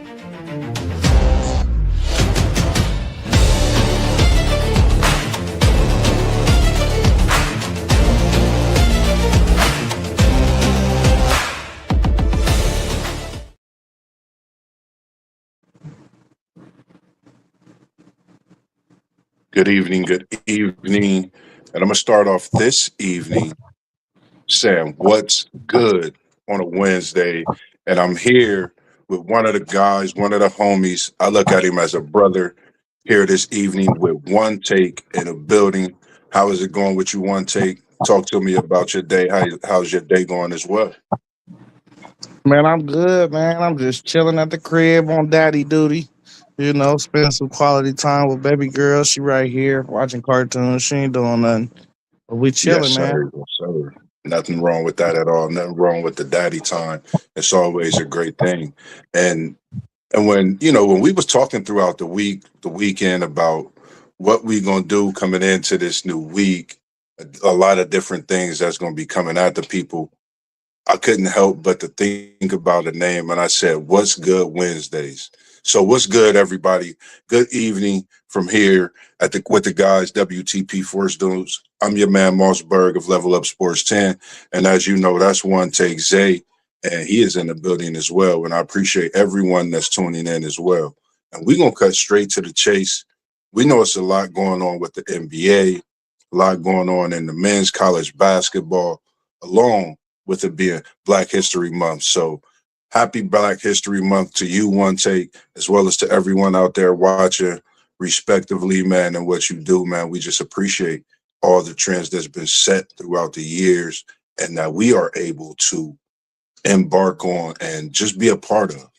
Good evening. And I'm going to start off this evening saying, what's good on a Wednesday? And I'm here with one of the guys, one of the homies. I look at him as a brother here this evening with one take in a building. How is it going with you, one take? Talk to me about your day. How's your day going as well? Man, I'm good, man. I'm just chilling at the crib on daddy duty. Spending some quality time with baby girl. She right here watching cartoons. She ain't doing nothing. But we Yes, chilling, man. sir. Yes, sir. Nothing wrong with that at all. Nothing wrong with the daddy time. It's always a great thing. And when when we was talking throughout the weekend about what we gonna do coming into this new week, a lot of different things that's gonna be coming at the people. I couldn't help but to think about a name, and I said, "What's good Wednesdays?" So, what's good, everybody? Good evening from here at the with the guys WTP Force Dudes. I'm your man MossBurgh of Level Up Sports 10, and as you know, that's one take Zay, and he is in the building as well. And I appreciate everyone that's tuning in as well. And we're gonna cut straight to the chase. We know it's a lot going on with the NBA, a lot going on in the men's college basketball, along with it being Black History Month. So happy Black History Month to you, One Take, as well as to everyone out there watching, respectively, man, and what you do, man. We just appreciate all the trends that's been set throughout the years and that we are able to embark on and just be a part of,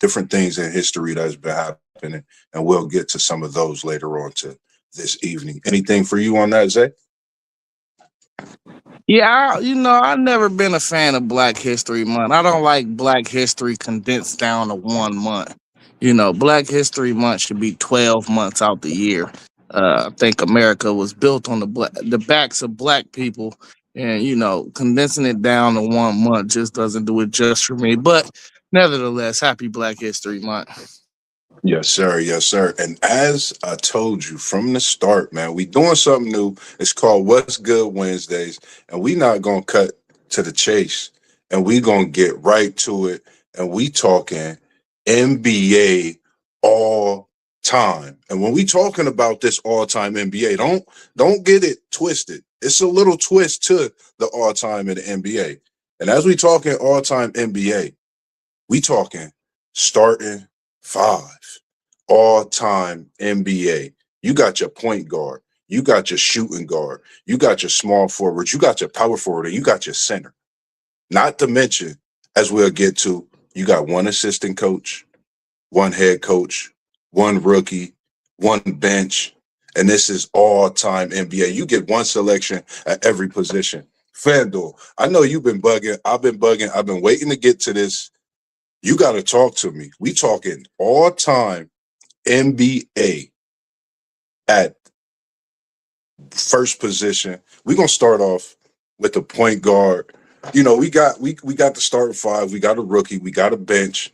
different things in history that's been happening. And we'll get to some of those later on to this evening. Anything for you on that, Zay? Yeah, I've never been a fan of Black History Month. I don't like Black History condensed down to 1 month. Black History Month should be 12 months out the year. I think America was built on the backs of black people, and condensing it down to 1 month just doesn't do it just for me. But nevertheless, happy Black History Month. Yes, sir. Yes, sir. And as I told you from the start, man, we doing something new. It's called What's Good Wednesdays, and we not gonna cut to the chase, and we gonna get right to it. And we talking NBA all time. And when we talking about this all time NBA, don't get it twisted. It's a little twist to the all time in the NBA. And as we talking all time NBA, we talking starting five, all time NBA. You got your point guard, you got your shooting guard, you got your small forward, you got your power forward, and you got your center. Not to mention, as we'll get to, you got one assistant coach, one head coach, one rookie, one bench, and this is all time NBA. You get one selection at every position. FanDuel, I know you've been bugging. I've been bugging. I've been waiting to get to this. You got to talk to me. We talking all time NBA at first position. We're gonna start off with the point guard. We got the starting five. We got a rookie. We got a bench.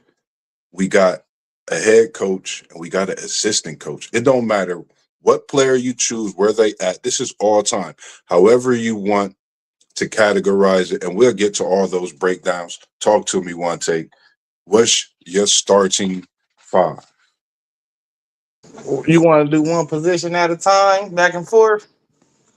We got a head coach, and we got an assistant coach. It don't matter what player you choose, where they at. This is all time. However you want to categorize it, and we'll get to all those breakdowns. Talk to me, one take. What's your starting five? You want to do one position at a time, back and forth?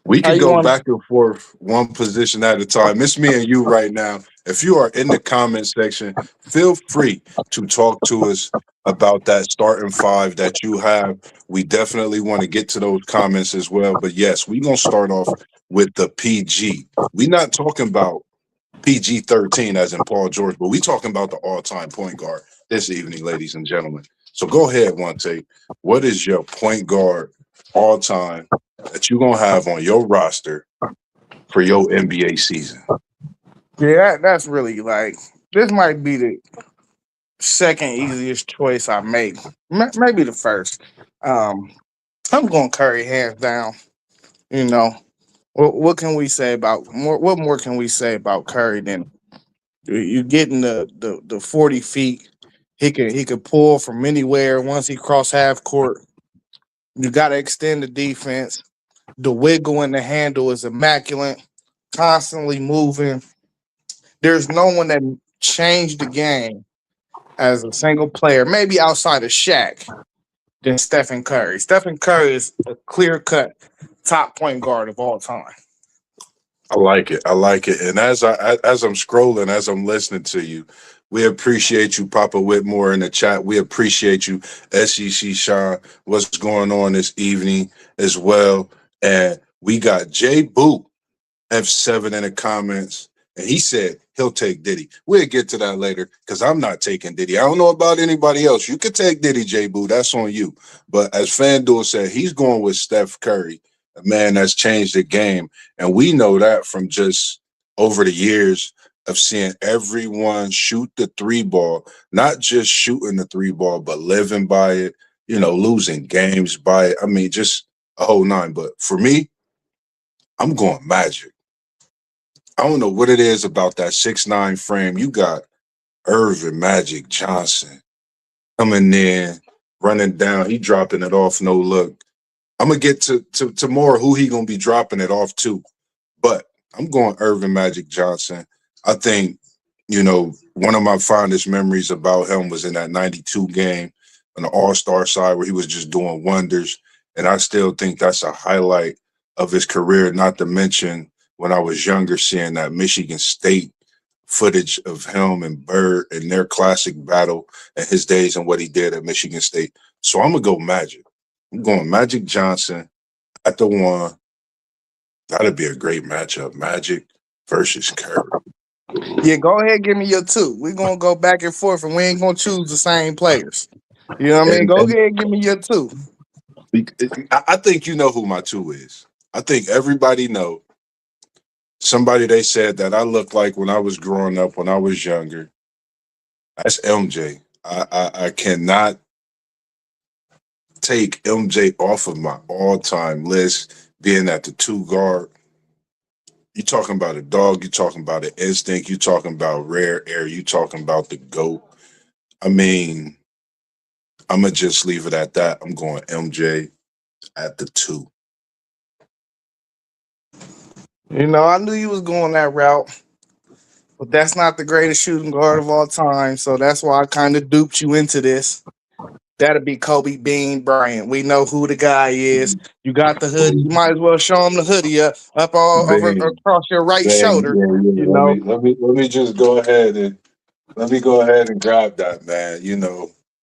We How could you go want? back and forth one position at a time. It's me and you right now. If you are in the comment section, feel free to talk to us about that starting five that you have. We definitely want to get to those comments as well. But yes, we're going to start off with the PG. We're not talking about PG 13 as in Paul George, but we talking about the all time point guard this evening, ladies and gentlemen. So go ahead, one take. What is your point guard all time that you're gonna have on your roster for your NBA season? Yeah, that's really like this might be the second easiest choice I made. Maybe the first. Um, I'm going Curry hands down. You know, what can we say about more? What more can we say about Curry than you getting the 40 feet? He could pull from anywhere once he cross half court. You got to extend the defense. The wiggle and the handle is immaculate. Constantly moving. There's no one that changed the game as a single player, maybe outside of Shaq, than Stephen Curry. Stephen Curry is a clear cut top point guard of all time. I like it. I like it. And as I'm scrolling, as I'm listening to you, we appreciate you, Papa Whitmore, in the chat. We appreciate you, SEC Sean. What's going on this evening as well? And we got Jay Boo F7 in the comments, and he said he'll take Diddy. We'll get to that later because I'm not taking Diddy. I don't know about anybody else. You could take Diddy, J. Boo. That's on you. But as FanDuel said, he's going with Steph Curry, a man that's changed the game. And we know that from just over the years of seeing everyone shoot the three ball, not just shooting the three ball, but living by it, losing games by it. I mean, just a whole nine. But for me, I'm going Magic. I don't know what it is about that 6'9" frame. You got Irvin Magic Johnson coming in, running down. He dropping it off, no look. I'm gonna get to more who he gonna be dropping it off to, but I'm going Irvin Magic Johnson. I think one of my fondest memories about him was in that '92 game on the All-Star side where he was just doing wonders, and I still think that's a highlight of his career. Not to mention when I was younger, seeing that Michigan State footage of him and Bird and their classic battle and his days and what he did at Michigan State. So I'm gonna go Magic. I'm going Magic Johnson at the one. That'd be a great matchup. Magic versus Curry. Yeah, go ahead, give me your two. We're gonna go back and forth, and we ain't gonna choose the same players. You know what I mean? And, Go and ahead, give me your two. I think you know who my two is. I think everybody know somebody they said that I looked like when I was growing up, when I was younger. That's MJ. I cannot take MJ off of my all-time list, being at the two guard. You talking about a dog, you talking about an instinct, you talking about rare air, you talking about the GOAT. I mean, I'm going to just leave it at that. I'm going MJ at the two. I knew you was going that route, but that's not the greatest shooting guard of all time. So that's why I kind of duped you into this. That'd be Kobe Bean Bryant. We know who the guy is. You got the hoodie. You might as well show him the hoodie up all over Bang, across your right bang, shoulder. yeah, yeah. You Let know, me just go ahead and grab that, man.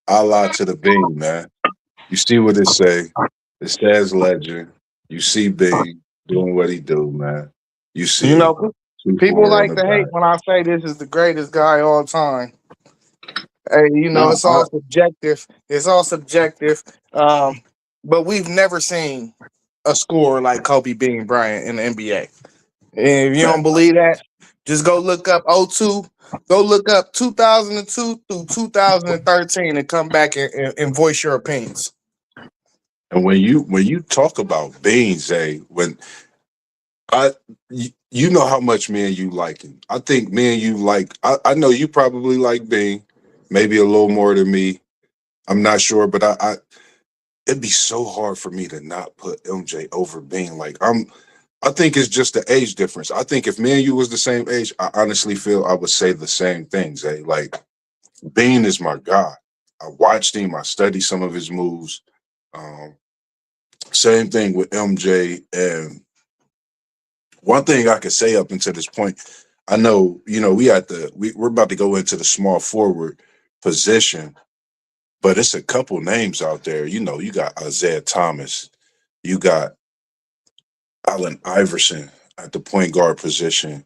A lot to the Bing, man. You see what it say? It says legend. You see Bing doing what he do, man. You you see it. know, 2-4 people on like the to hate back. when I say this is the greatest guy all time. Hey, No, it's all subjective. It's all subjective. But we've never seen a scorer like Kobe Bean Bryant in the NBA. And if you don't believe that, just go look up '02. Go look up 2002 through 2013 and come back and voice your opinions. and when you talk about Beans, when you know how much me and you like him. I think me and you I know you probably like Bean, maybe a little more than me. I'm not sure, but I it'd be so hard for me to not put MJ over Bean. I think it's just the age difference. I think if me and you was the same age, I honestly feel I would say the same things. Like Bean is my guy. I watched him. I studied some of his moves. Um, Same thing with MJ. And one thing I could say up until this point, I know, we're about to go into the small forward position, but it's a couple names out there. You got Isaiah Thomas, you got Allen Iverson at the point guard position.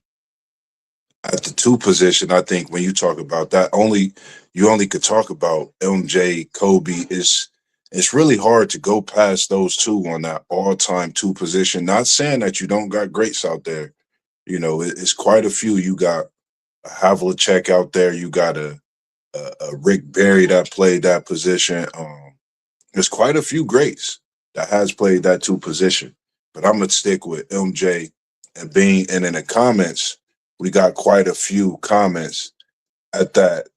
At the two position, I think when you talk about that, you only could talk about MJ, Kobe. It's really hard to go past those two on that all-time two position. Not saying that you don't got greats out there. It's quite a few. You got a Havlicek out there. You got a Rick Barry that played that position. There's quite a few greats that has played that two position. But I'm gonna stick with MJ and Bean. And in the comments, we got quite a few comments at that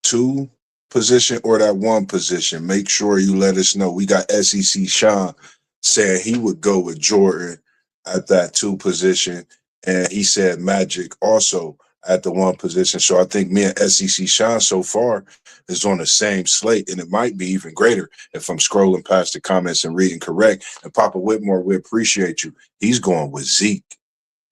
two position or that one position, make sure you let us know. We got SEC Sean saying he would go with Jordan at that two position, and he said Magic also at the one position. So I think me and SEC Sean so far is on the same slate, and it might be even greater if I'm scrolling past the comments and reading correct. And Papa Whitmore, we appreciate you. He's going with Zeke,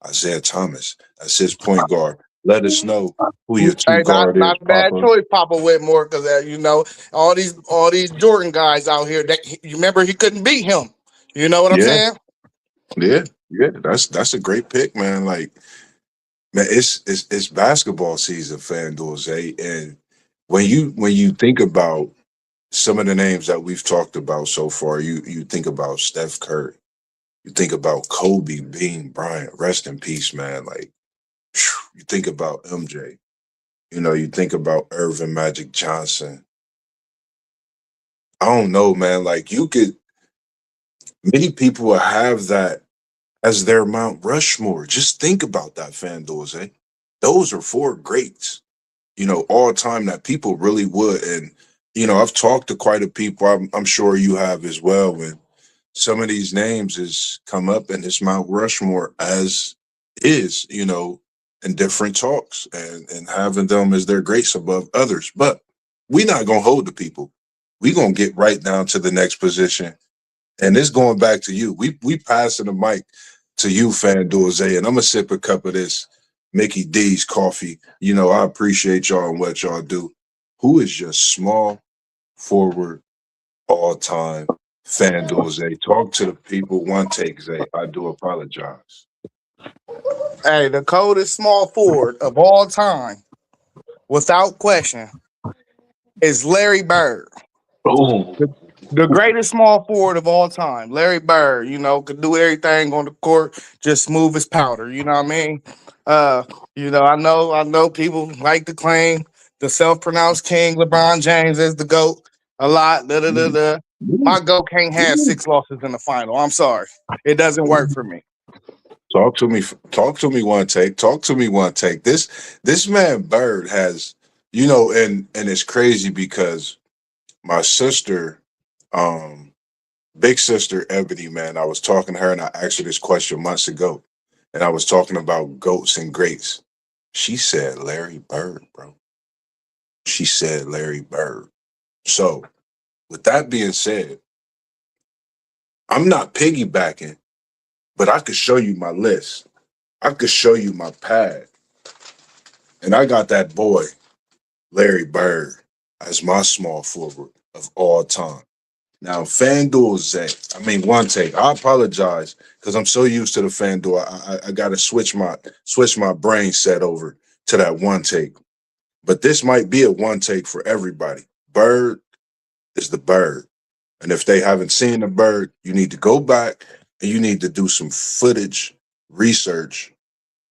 Isaiah Thomas as his point guard. Let us know who your two Hey, guard is, not a bad Papa. choice, Papa Whitmore, because you know all these Jordan guys out here. That you remember he couldn't beat him. You know what I'm Yeah, saying? yeah. That's a great pick, man. Like, man, it's basketball season, FanDuel, Zay. And when you think about some of the names that we've talked about so far, you think about Steph Curry, you think about Kobe Bean Bryant, rest in peace, man. Like, you think about MJ, you think about Irvin Magic Johnson. I don't know, man. Like, many people will have that as their Mount Rushmore. Just think about that, FanDuel, eh? Those are four greats, all time that people really would. And, I've talked to quite a people. I'm sure you have as well. And some of these names has come up in this Mount Rushmore as is, in different talks and having them as their greats above others. But we're not going to hold the people. We're going to get right down to the next position. And this going back to you. We passing the mic to you, FanDuel Zay, and I'm gonna sip a cup of this Mickey D's coffee. I appreciate y'all and what y'all do. Who is your small forward all time FanDuel Zay? Talk to the people. One take, Zay. I do apologize. Hey, the coldest small forward of all time, without question, is Larry Bird. Boom. The greatest small forward of all time, Larry Bird, could do everything on the court, just smooth as powder. You know what I mean? Uh, I know people like to claim the self-pronounced king LeBron James as the GOAT a lot. Da, da, da, da. My GOAT can't have six losses in the final. I'm sorry. It doesn't work for me. Talk to me. Talk to me one take. Talk to me one take. This man Bird has, and it's crazy because my sister, um, big sister Ebony, man, I was talking to her and I asked her this question months ago, and I was talking about goats and greats. She said Larry Bird, bro. She said Larry Bird. So, with that being said, I'm not piggybacking, but I could show you my list. I could show you my pad, and I got that boy Larry Bird as my small forward of all time. Now, FanDuel Zay, one take. I apologize because I'm so used to the FanDuel. I got to switch my brain set over to that one take. But this might be a one take for everybody. Bird is the bird. And if they haven't seen the bird, you need to go back and you need to do some footage research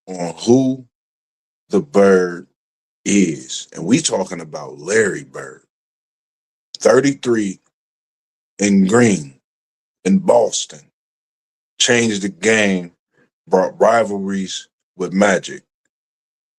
on who the bird is. And we talking about Larry Bird, 33 in green in Boston. Changed the game, brought rivalries with Magic.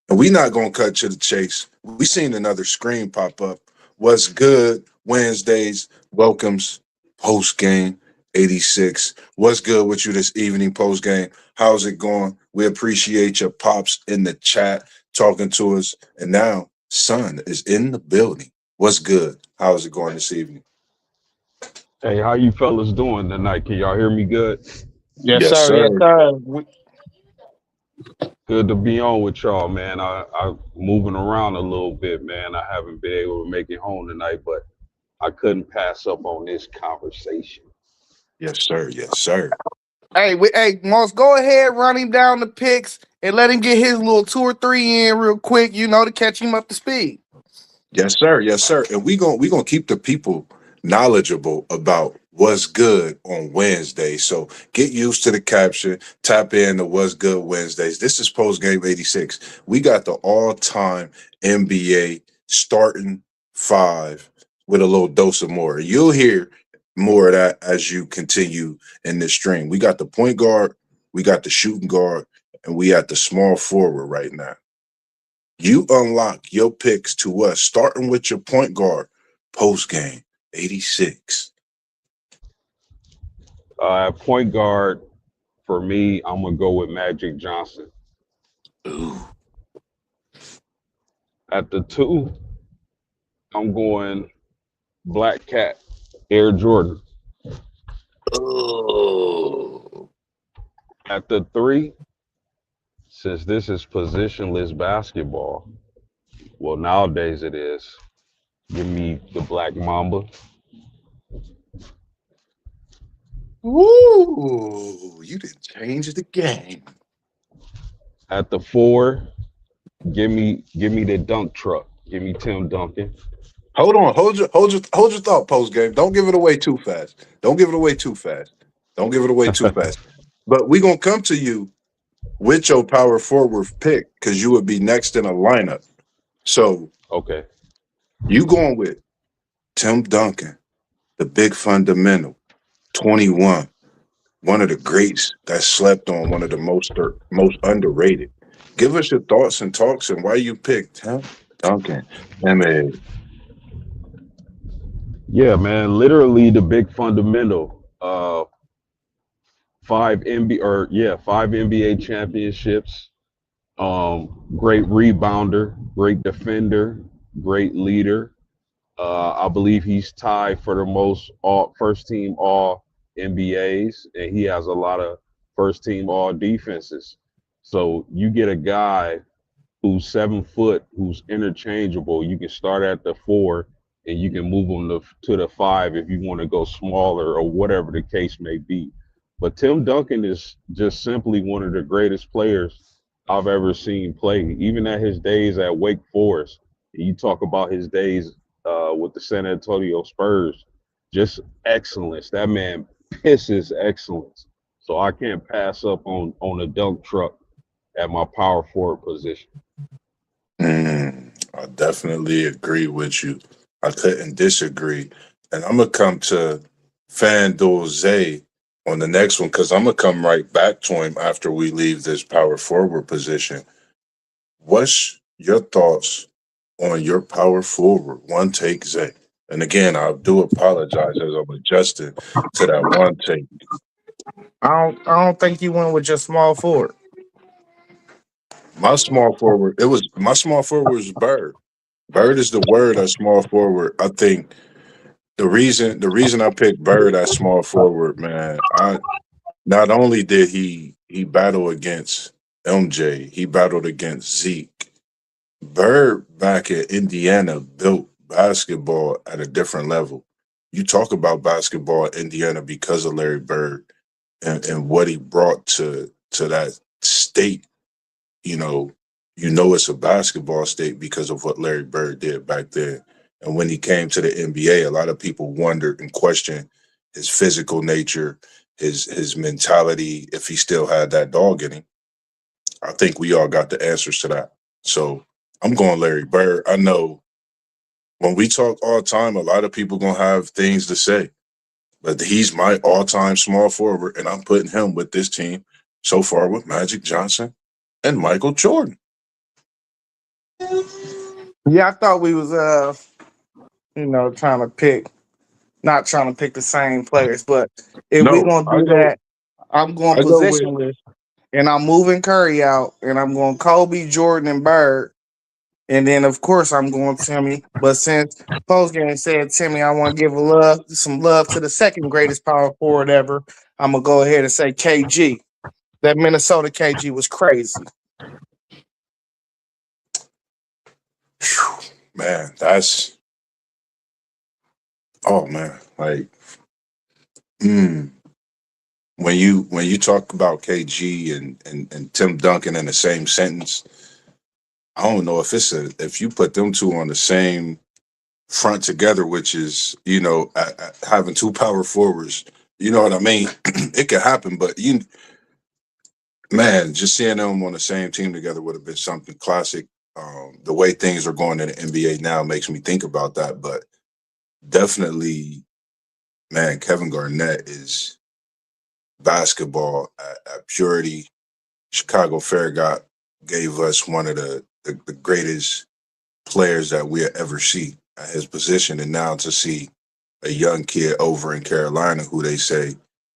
And we not gonna cut to the chase. We seen another screen pop up. What's good? Wednesdays welcomes post game 86. What's good with you this evening post game? How's it going? We appreciate your pops in the chat talking to us. And now Son is in the building. What's good? How's it going this evening? Hey, how you fellas doing tonight? Can y'all hear me good? Yes, Yes, sir. Yes, sir. sir. Good to be on with y'all, man. I moving around a little bit, man. I haven't been able to make it home tonight, but I couldn't pass up on this conversation. Yes, sir. Yes, sir. Hey, Moss, go ahead, run him down the picks and let him get his little two or three in real quick, to catch him up to speed. Yes, sir. Yes, sir. And we gonna keep the people knowledgeable about what's good on Wednesday. So get used to the caption. Tap in to what's good Wednesdays. This is post game 86. We got the all-time NBA starting five with a little dose of more. You'll hear more of that as you continue in this stream. We got the point guard, we got the shooting guard, and we at the small forward right now. You unlock your picks to us, starting with your point guard. Post game, 86. At point guard, for me, I'm gonna go with Magic Johnson. Ooh. At the two, I'm going Black Cat, Air Jordan. Oh. At the three, since this is positionless basketball, well, nowadays it is. Give me the Black Mamba. Woo! You didn't change the game. At the four, give me the dunk truck. Give me Tim Duncan. Hold on, hold your thought post game. Don't give it away too fast. Don't give it away too fast. Don't give it away too fast. But we gonna come to you with your power forward pick because you would be next in a lineup. So Okay. you going with Tim Duncan, the big fundamental, 21, one of the greats that slept on, one of the most underrated. Give us your thoughts and talks and why you picked Tim Duncan. MA. Yeah, man. Literally the big fundamental. Five NBA championships. Great rebounder, great defender, great leader. I believe he's tied for the most all first team all NBAs, and he has a lot of first team all defenses. So you get a guy who's 7 foot, who's interchangeable. You can start at the four and you can move him to the five if you want to go smaller or whatever the case may be. But Tim Duncan is just simply one of the greatest players I've ever seen play, even at his days at Wake Forest. You talk about his days with the San Antonio Spurs, just excellence. That man pisses excellence. So I can't pass up on a dunk truck at my power forward position. I definitely agree with you. I couldn't disagree. And I'm gonna come to FanDuel Zay on the next one because I'm gonna come right back to him after we leave this power forward position. What's your thoughts on your power forward? One take, Zay. And again, I do apologize as I'm adjusting to that one take. I don't think you went with your small forward. My small forward was Bird. Bird is the word at small forward. I think the reason I picked Bird at small forward, man, I not only did he battle against MJ, he battled against Zeke. Bird back at Indiana built basketball at a different level. You talk about basketball at Indiana because of Larry Bird and what he brought to that state. you know, it's a basketball state because of what Larry Bird did back then. And when he came to the NBA, a lot of people wondered and questioned his physical nature, his mentality, if he still had that dog in him. I think we all got the answers to that. So I'm going Larry Bird. I know when we talk all time, a lot of people gonna have things to say, but he's my all-time small forward, and I'm putting him with this team so far with Magic Johnson and Michael Jordan. Yeah, I thought we was trying to pick, not trying to pick the same players, but if we're No, gonna do that, I'm going I go with positionless, and I'm moving Curry out, and I'm going Kobe, Jordan, and Bird, and then of course I'm going Timmy. But since postgame said Timmy, I want to give some love to the second greatest power forward ever. I'm gonna go ahead and say KG. That Minnesota KG was crazy. man, that's oh man, like mm, when you talk about KG and Tim Duncan in the same sentence, I don't know if you put them two on the same front together, which is having two power forwards. You know what I mean? It could happen, but man, just seeing them on the same team together would have been something classic. The way things are going in the NBA now makes me think about that, but definitely, man, Kevin Garnett is basketball at purity. Chicago Fair gave us one of the greatest players that we'll ever see. at his position, and now to see a young kid over in Carolina who they say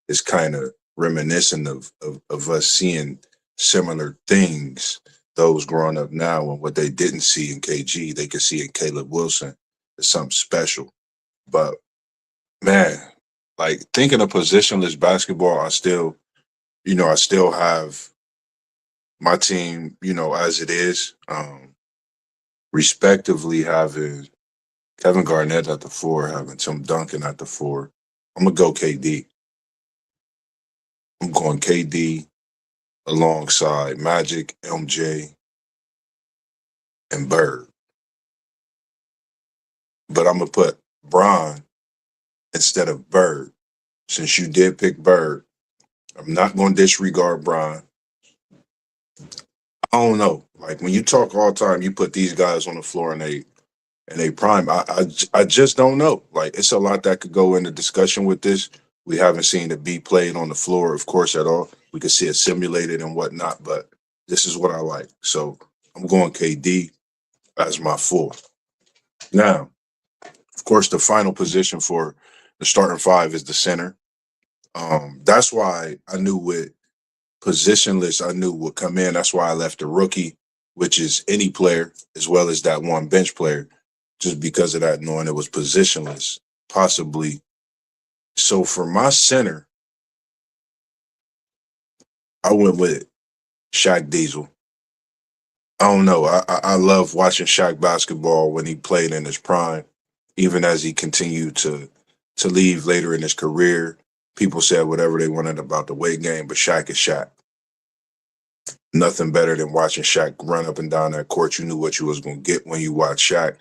is kind of reminiscent of us seeing similar things, those growing up now, and what they didn't see in KG, they could see in Caleb Wilson is something special. But man, like thinking of positionless basketball, I still have my team, as it is, respectively having Kevin Garnett at the four, having Tim Duncan at the four. I'm gonna go KD. I'm going KD alongside Magic, MJ, and Bird. But I'm gonna put Bron instead of Bird. Since you did pick Bird, I'm not gonna disregard Bron. I don't know. Like when you talk all time, you put these guys on the floor and they prime. I just don't know. Like it's a lot that could go into discussion with this. We haven't seen it be played on the floor, of course, at all. We could see it simulated and whatnot, but this is what I like. So I'm going KD as my four. Now, of course, the final position for the starting five is the center. That's why I knew with positionless, I knew would come in. That's why I left the rookie, which is any player, as well as that one bench player, just because of that, knowing it was positionless, possibly. So for my center, I went with Shaq Diesel. I don't know. I love watching Shaq basketball when he played in his prime, even as he continued to leave later in his career. People said whatever they wanted about the weight game, but Shaq is Shaq. Nothing better than watching Shaq run up and down that court. You knew what you was gonna get when you watched Shaq.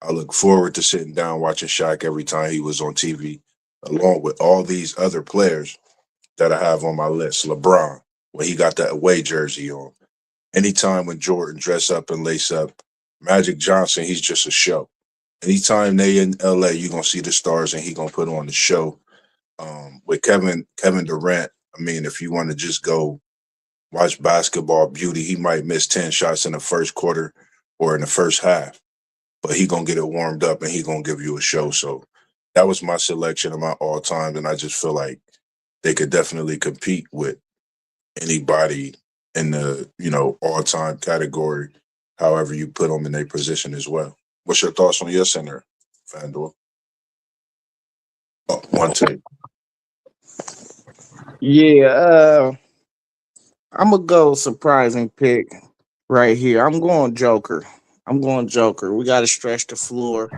I look forward to sitting down watching Shaq every time he was on TV, along with all these other players that I have on my list. LeBron, when he got that away jersey on. Anytime when Jordan dress up and lace up. Magic Johnson, he's just a show. Anytime they in LA, you're gonna see the stars and he gonna put on the show. With Kevin Durant, I mean, if you want to just go watch basketball beauty, he might miss 10 shots in the first quarter or in the first half, but he gonna get it warmed up and he gonna give you a show. So that was my selection of my all time, and I just feel like they could definitely compete with anybody in the all time category, however you put them in their position as well. What's your thoughts on your center, Fandor? Oh, one take. Yeah, I'm gonna go surprising pick right here. I'm going Joker. I'm going Joker. We got to stretch the floor.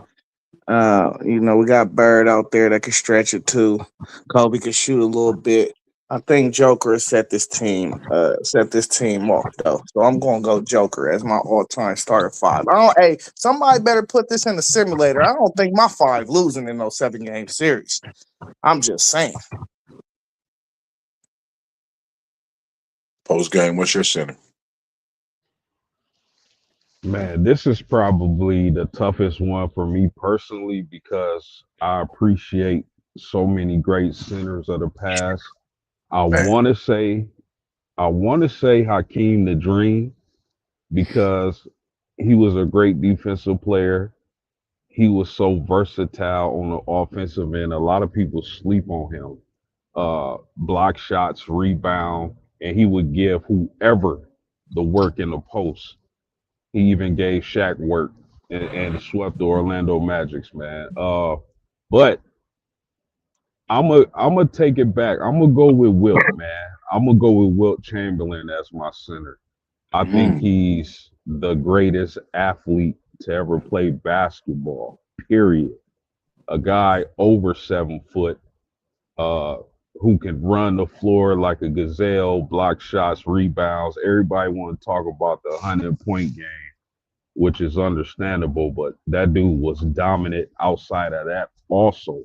We got Bird out there that can stretch it too. Kobe can shoot a little bit. I think Joker has set this team off though. So I'm gonna go Joker as my all time starter five. I don't hey, somebody better put this in the simulator. I don't think my five losing in those 7 game series. I'm just saying. Post game, what's your center? Man, this is probably the toughest one for me personally because I appreciate so many great centers of the past. I Man. want to say, I want to say Hakeem the Dream because he was a great defensive player. He was so versatile on the offensive end. A lot of people sleep on him. Block shots, rebound, and he would give whoever the work in the post. He even gave Shaq work and swept the Orlando Magics, man. But I'm gonna take it back. I'm gonna go with Wilt, man. I'm gonna go with Wilt Chamberlain as my center. I think Mm. he's the greatest athlete to ever play basketball. Period. A guy over 7 foot, uh, who can run the floor like a gazelle, block shots, rebounds. Everybody want to talk about the 100-point game, which is understandable, but that dude was dominant outside of that also.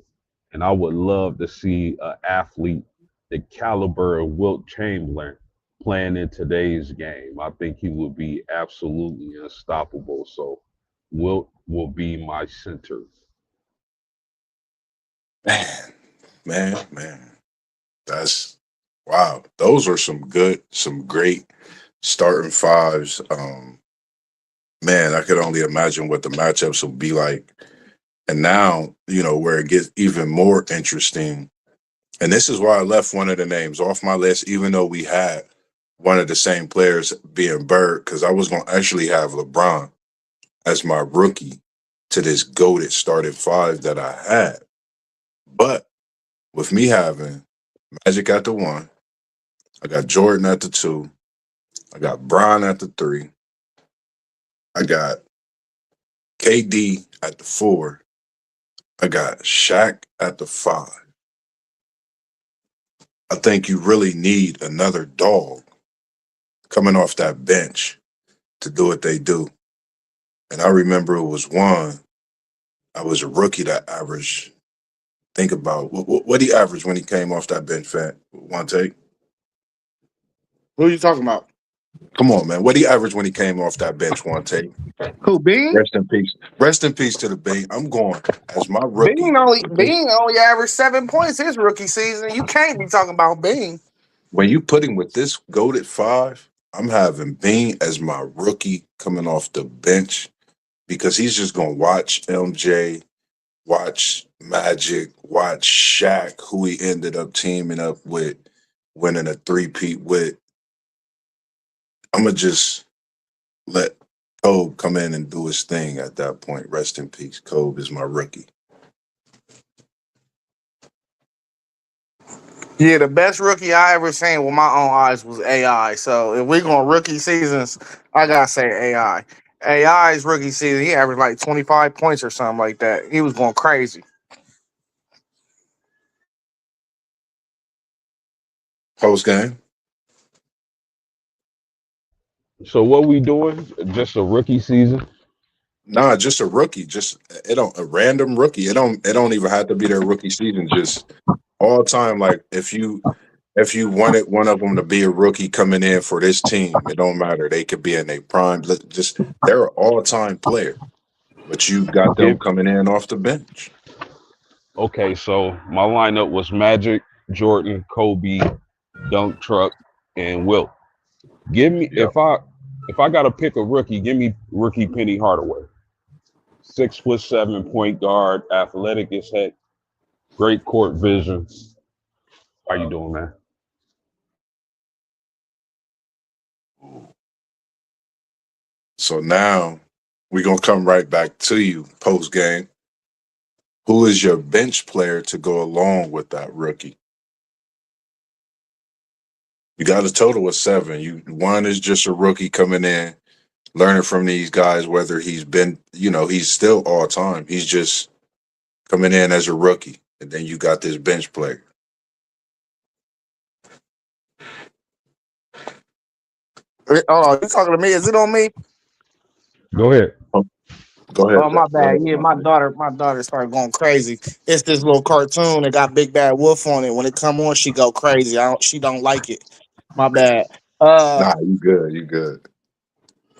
And I would love to see an athlete the caliber of Wilt Chamberlain playing in today's game. I think he would be absolutely unstoppable. So Wilt will be my center. Man, man. That's wow. Those are some great starting fives. Man, I could only imagine what the matchups will be like And now, where it gets even more interesting. And this is why I left one of the names off my list, even though we had one of the same players being Bird, because I was going to actually have LeBron as my rookie to this goated starting five that I had. But with me having Magic at the one, I got Jordan at the two, I got Bron at the three, I got KD at the four, I got Shaq at the five. I think you really need another dog coming off that bench to do what they do. And I remember it was one, I was a rookie that averaged, think about what he averaged when he came off that bench, fat. One take. Who are you talking about? Come on, man. What he averaged when he came off that bench, one take. Who, Bean? Rest in peace. Rest in peace to the Bing. I'm going as my rookie. Bean only averaged 7 points his rookie season. You can't be talking about Bean. When you put him with this goated five, I'm having Bing as my rookie coming off the bench because he's just going to watch MJ, watch Magic, watch Shaq, who he ended up teaming up with, winning a three-peat with. I'm going to just let Kobe come in and do his thing at that point. Rest in peace. Kobe is my rookie. Yeah, the best rookie I ever seen with my own eyes was AI. So if we're going rookie seasons, I gotta say AI. AI's rookie season, he averaged like 25 points or something like that. He was going crazy. Post game. So what we doing? Just a rookie season? Nah, just a rookie. Just it don't a random rookie. It don't even have to be their rookie season. Just all time. Like if you wanted one of them to be a rookie coming in for this team, it don't matter. They could be in a prime. Just they're an all time player, but you got them Give coming in off the bench. Okay, so my lineup was Magic, Jordan, Kobe, Dunk Truck, and Wilt. Give me Yep. if I gotta pick a rookie, give me rookie Penny Hardaway. 6'7" point guard, athletic as heck, great court vision. How you doing, man? So now we're gonna come right back to you post game. Who is your bench player to go along with that rookie? You got a total of seven. One is just a rookie coming in, learning from these guys, whether he's been, he's still all time. He's just coming in as a rookie. And then you got this bench player. Oh, you talking to me? Is it on me? Go ahead. Oh, go ahead, Oh, Zach. my Go bad. ahead, Yeah, my Monte. daughter, my daughter started going crazy. It's this little cartoon that got Big Bad Wolf on it. When it come on, she go crazy. She don't like it. My bad. Uh, Nah, you good. You good.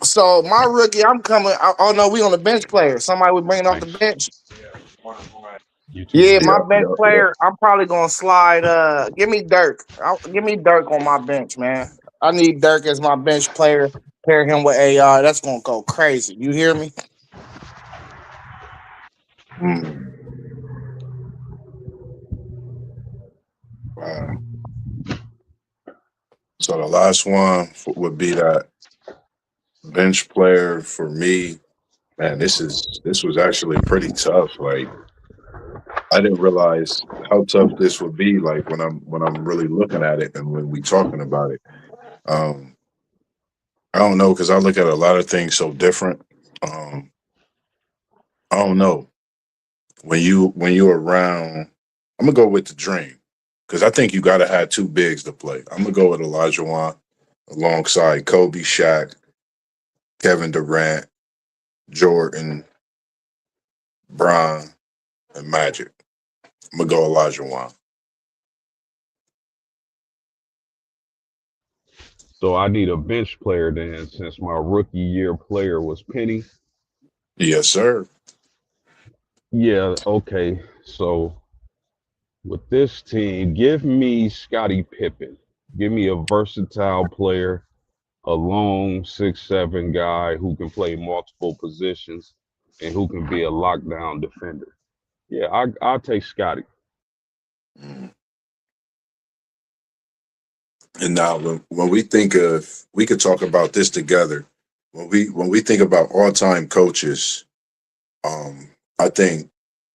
so my rookie, I'm coming. Oh no, we on the bench player. Somebody was bringing off the Thanks. bench. You too, Yeah, man. my Yep, bench yep, yep. player. I'm probably gonna slide. Give me Dirk. Give me Dirk on my bench, man. I need Dirk as my bench player. Pair him with AI. That's gonna go crazy. You hear me? Mm, wow. So the last one would be that bench player for me. Man, this was actually pretty tough. Like I didn't realize how tough this would be. Like when I'm really looking at it and when we talking about it. Um, I don't know because I look at a lot of things so different. Um, I don't know when you around. I'm gonna go with the dream because I think you got to have two bigs to play. I'm gonna go with Elijah Wan alongside Kobe, Shaq, Kevin Durant, Jordan, Bron, and Magic. I'm gonna go Elijah Wan. So I need a bench player then, since my rookie year player was Penny. Yes, sir. Yeah, okay. So with this team, give me Scottie Pippen. Give me a versatile player, a long 6'7" guy who can play multiple positions. and who can be a lockdown defender. Yeah, I'll take Scotty. Mm. And now, when we think of, we could talk about this together. When we think about all time coaches, I think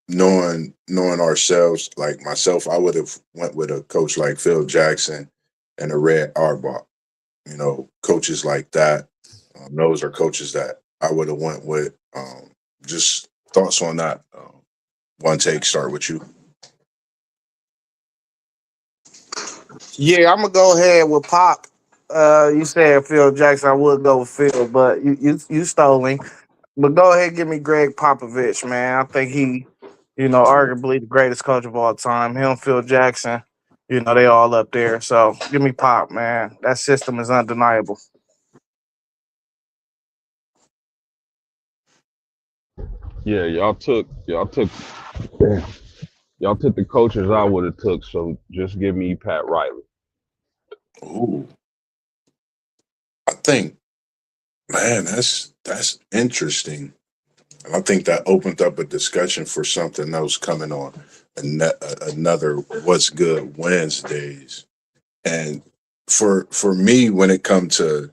knowing ourselves, like myself, I would have went with a coach like Phil Jackson and a Red Auerbach. Coaches like that. Those are coaches that I would have went with. Just thoughts on that. One take, start with you. Yeah, I'm gonna go ahead with Pop. You said Phil Jackson. I would go with Phil, but you stole him. But go ahead, and give me Greg Popovich, man. I think he, arguably the greatest coach of all time. Him, Phil Jackson, they all up there. So give me Pop, man. That system is undeniable. Yeah, damn, y'all took the coaches I would have took. So just give me Pat Riley. Ooh, I think, man, that's interesting. And I think that opened up a discussion for something else coming on another What's Good Wednesdays. And for me, when it comes to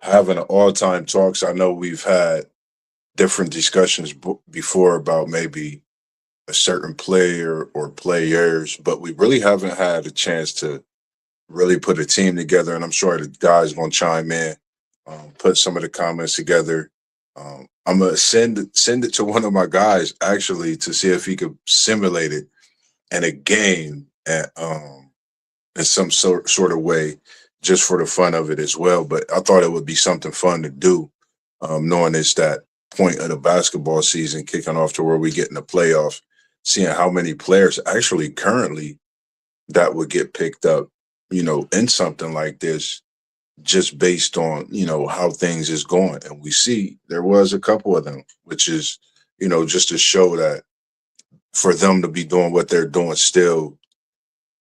having an all time talks, I know we've had different discussions before about maybe a certain player or players, but we really haven't had a chance to really put a team together. And I'm sure the guys gonna chime in, put some of the comments together. I'm gonna send it to one of my guys actually to see if he could simulate it in a game at in some sort of way, just for the fun of it as well. But I thought it would be something fun to do, knowing it's that point of the basketball season kicking off to where we get in the playoffs, seeing how many players actually currently that would get picked up, in something like this, just based on, how things is going. And we see there was a couple of them, which is, just to show that for them to be doing what they're doing still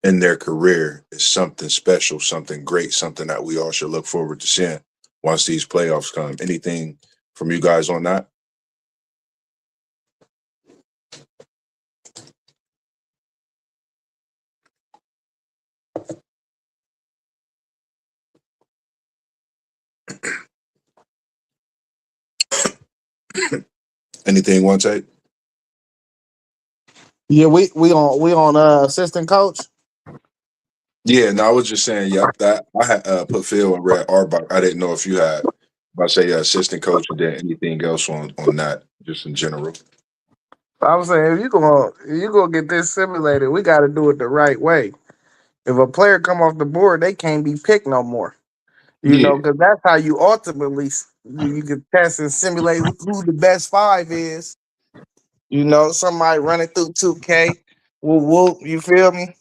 in their career is something special, something great, something that we all should look forward to seeing once these playoffs come. Anything from you guys on that? Anything one take? Yeah, we on assistant coach. Yeah, no, I was just saying, yep, that I had put Phil and Red Auerbach. I didn't know if you had, if I say assistant coach or then anything else on that, just in general. I was saying if you gonna get this simulated, we got to do it the right way. If a player come off the board, they can't be picked no more. Yeah, Because that's how you ultimately you can test and simulate who the best five is. Somebody running through 2K. Whoop whoop. You feel me?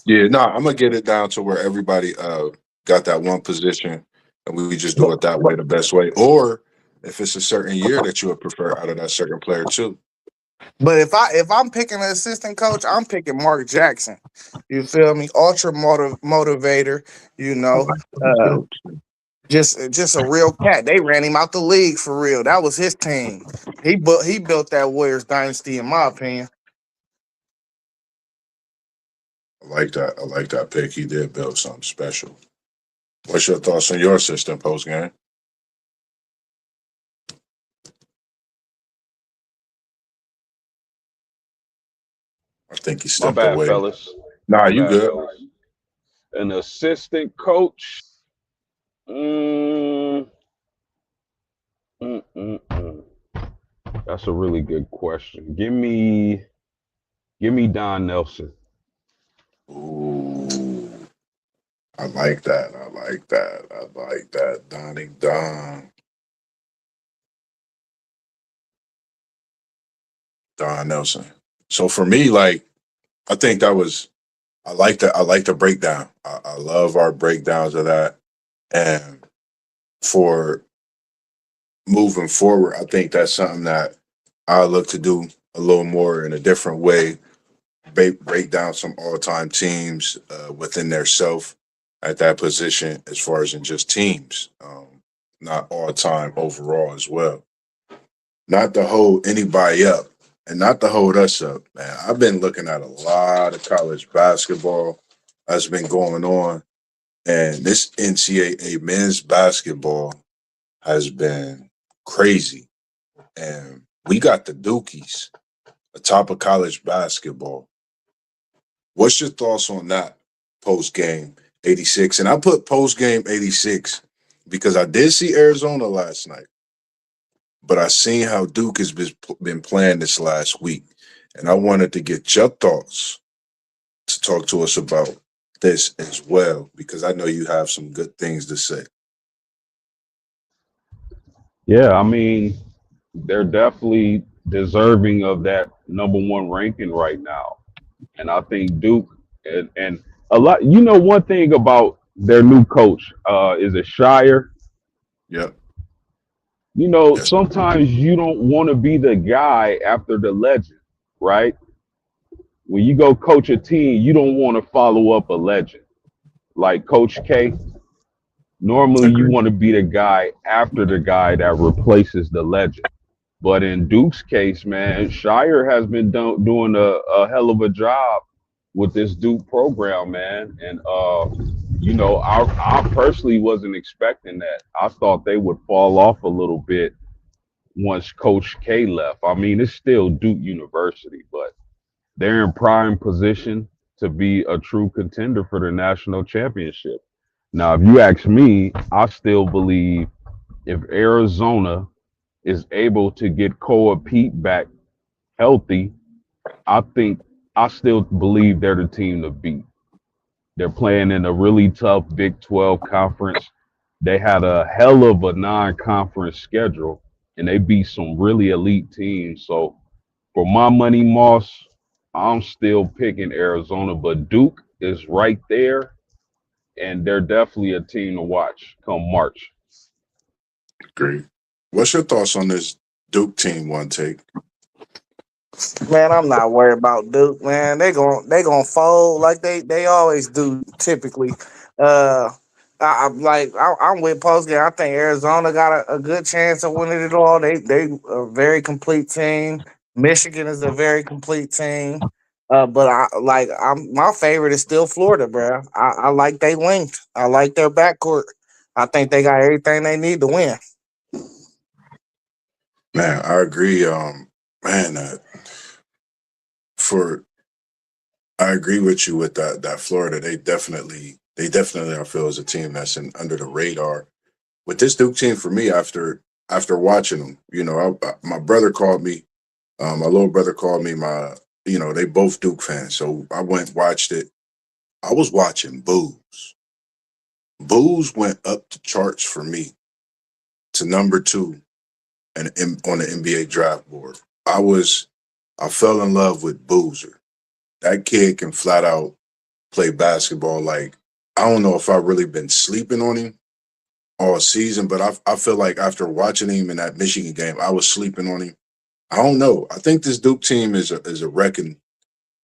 yeah. No, I'm gonna get it down to where everybody got that one position, and we just do But, it that way, but the best way. Or if it's a certain year that you would prefer out of that certain player too. but if I'm picking an assistant coach, I'm picking Mark Jackson. You feel me? Ultra motivator. You I know, like them uh, too. just a real cat. They ran him out the league for real. That was his team. He built that Warriors dynasty, in my opinion. I like that. I like that pick. He did build something special. What's your thoughts on your system post game? I think he My stepped bad, away. fellas. Nah, My you bad, good. fellas. An assistant coach. Mm, mm. That's a really good question. Give me Don Nelson. Ooh, I like that. I like that. I like that. Donnie Don Nelson. So for me, like, I think that was I like that. I like the breakdown. I love our breakdowns of that. And for moving forward, I think that's something that I look to do a little more in a different way. Break down some all time teams within their self at that position, as far as in just teams, not all time overall as well. not to hold anybody up and not to hold us up, man. I've been looking at a lot of college basketball that's been going on, and this NCAA men's basketball has been crazy. And we got the Dukies atop of college basketball. What's your thoughts on that post game 86? And I put post game 86 because I did see Arizona last night, but I seen how Duke has been playing this last week. And I wanted to get your thoughts to talk to us about this as well, because I know you have some good things to say. Yeah, I mean, they're definitely deserving of that number one ranking right now. And I think Duke and a lot, one thing about their new coach, is it Shire? Yep. Yes. Sometimes you don't want to be the guy after the legend, right? When you go coach a team, you don't want to follow up a legend. Like Coach K, normally you Agree. want to be the guy after the guy that replaces the legend. But in Duke's case, man, Shire has been doing a hell of a job with this Duke program, man. And I personally wasn't expecting that. I thought they would fall off a little bit once Coach K left. I mean, it's still Duke University, but they're in prime position to be a true contender for the national championship. Now, if you ask me, I still believe if Arizona is able to get Koa Pete back healthy, I think I still believe they're the team to beat. They're playing in a really tough Big 12 conference. They had a hell of a non-conference schedule, and they beat some really elite teams. So for my money, Moss, I'm still picking Arizona, but Duke is right there, and they're definitely a team to watch come March. Agree. What's your thoughts on this Duke team? One take. Man, I'm not worried about Duke, man. They gonna fold like they always do typically. Uh I'm with Postgame. I think Arizona got a good chance of winning it all. They a very complete team. Michigan is a very complete team. But I'm my favorite is still Florida, bro. I like they length. I like their backcourt. I think they got everything they need to win. Man, I agree. Man, for I agree with you with that Florida. They definitely I feel is a team that's under the radar. With this Duke team, for me, after watching them, my brother called me. My little brother called me. They both Duke fans, so I went and watched it. I was watching Booze. Booze went up the charts for me to number two and on the NBA draft board. I fell in love with Boozer. That kid can flat out play basketball. Like, I don't know if I've really been sleeping on him all season, but I feel like after watching him in that Michigan game, I was sleeping on him. I don't know. I think this Duke team is a reckon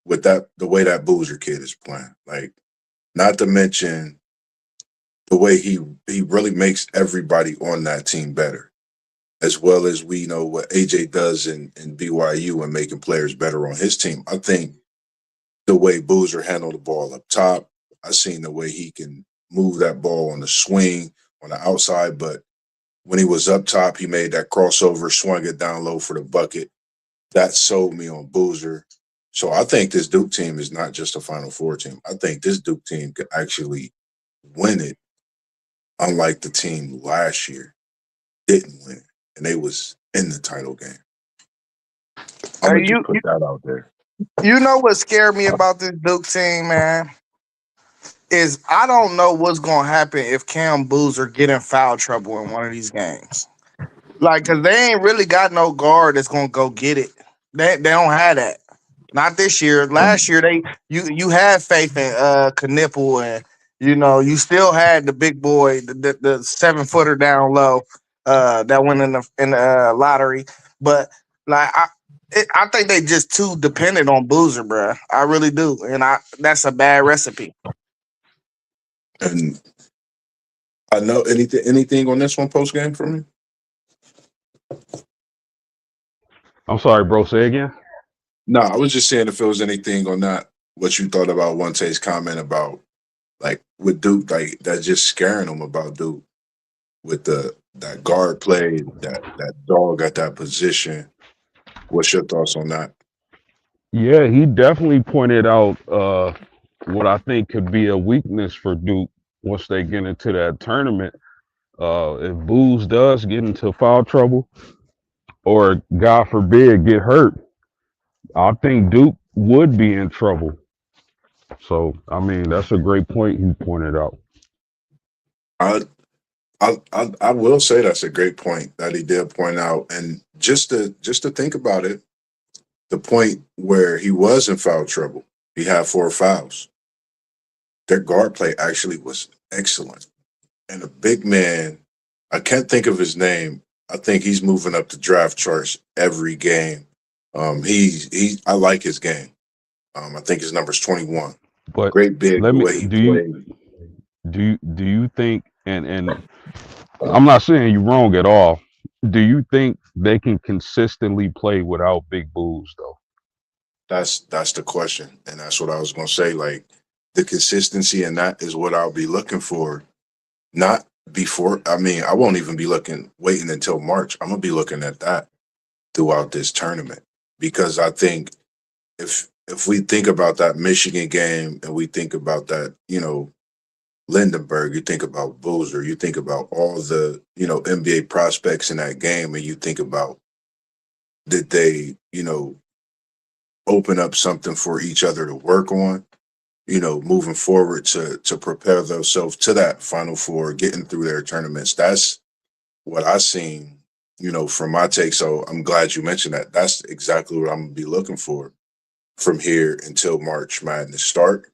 with the way that Boozer kid is playing. Like, not to mention the way he really makes everybody on that team better, as well as we know what AJ does in BYU and making players better on his team. I think the way Boozer handled the ball up top, I seen the way he can move that ball on the swing on the outside, but when he was up top, he made that crossover, swung it down low for the bucket. That sold me on Boozer. So I think this Duke team is not just a Final Four team. I think this Duke team could actually win it, unlike the team last year didn't win, and they was in the title game. I'm Hey, gonna just put that out there. you know what scared me about this Duke team, man? Is I don't know what's gonna happen if Cam Boozer get in foul trouble in one of these games. Like, cause they ain't really got no guard that's gonna go get it. They don't have that. Not this year. Last Um, year you had faith in Knipple, and you still had the big boy, the 7 footer down low, that went in the lottery. But like I think they just too dependent on Boozer, bro. I really do, and that's a bad recipe. and I know anything on this one post game for me. I'm sorry, bro. Say again. No, I was just saying if there was anything on that, what you thought about One comment about like with Duke, like that's just scaring him about Duke with the that guard play, that dog at that position. What's your thoughts on that? Yeah, he definitely pointed out what I think could be a weakness for Duke once they get into that tournament. If Booz does get into foul trouble, or God forbid get hurt, I think Duke would be in trouble. So I mean, that's a great point he pointed out. I I will say that's a great point that he did point out, and just to think about it, the point where he was in foul trouble, he had four fouls. Their guard play actually was excellent, and a big man. I can't think of his name. I think he's moving up the draft charts every game. He I like his game. I think his number's 21. But Great big let the me way he played. do you think and I'm not saying you're wrong at all. Do you think they can consistently play without Big Booze though? That's the question, and that's what I was gonna say. Like the consistency in that is what I'll be looking for. Not before. I mean, I won't even be waiting until March. I'm gonna be looking at that throughout this tournament because I think if we think about that Michigan game and we think about that, Lindenberg, you think about Boozer, you think about all the NBA prospects in that game, and you think about did they open up something for each other to work on, moving forward to prepare themselves to that Final Four, getting through their tournaments. That's what I seen, from my take. So I'm glad you mentioned that. That's exactly what I'm gonna be looking for from here until March Madness start,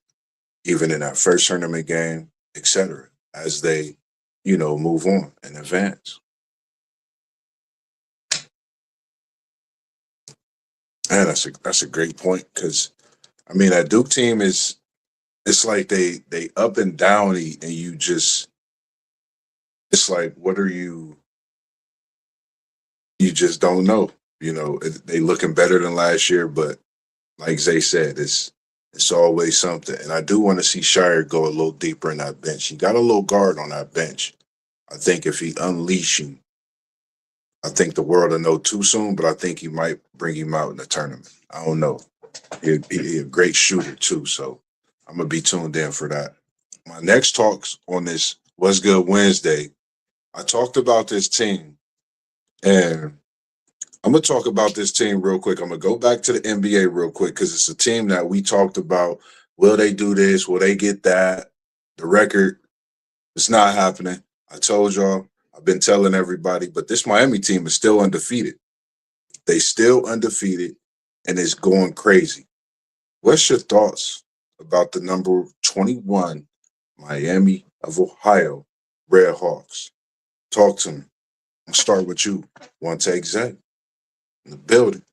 even in that first tournament game, etc. As they, move on and advance. And that's a great point because I mean that Duke team is it's like they up and downy and you just it's like what are you just don't know. They looking better than last year, but like Zay said, it's always something. And I do want to see Shire go a little deeper in that bench. He got a little guard on that bench. I think if he unleash him, I think the world will know too soon, but I think he might bring him out in the tournament. I don't know. He a great shooter too, so I'm gonna be tuned in for that. My next talks on this What's Good Wednesday, I talked about this team, and I'm gonna talk about this team real quick. I'm gonna go back to the NBA real quick because it's a team that we talked about. Will they do this? Will they get that? The record, it's not happening. I told y'all. I've been telling everybody, but this Miami team is still undefeated. They still undefeated, and it's going crazy. What's your thoughts about the number 21 Miami of Ohio Red Hawks? Talk to me. I'll start with you. One take, Zay, in the building.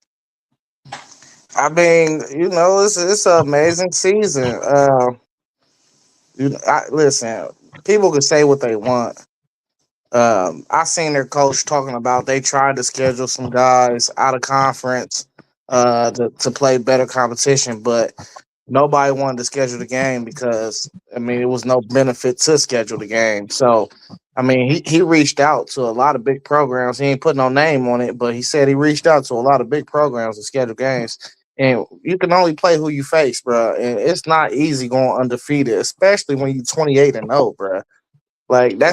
I mean, it's an amazing season. Listen, people can say what they want. I seen their coach talking about they tried to schedule some guys out of conference to play better competition, but nobody wanted to schedule the game because I mean it was no benefit to schedule the game. So I mean he reached out to a lot of big programs. He ain't put no name on it, but he said he reached out to a lot of big programs to schedule games. And you can only play who you face, bro. And it's not easy going undefeated, especially when you're 28-0, bro. Like Yeah.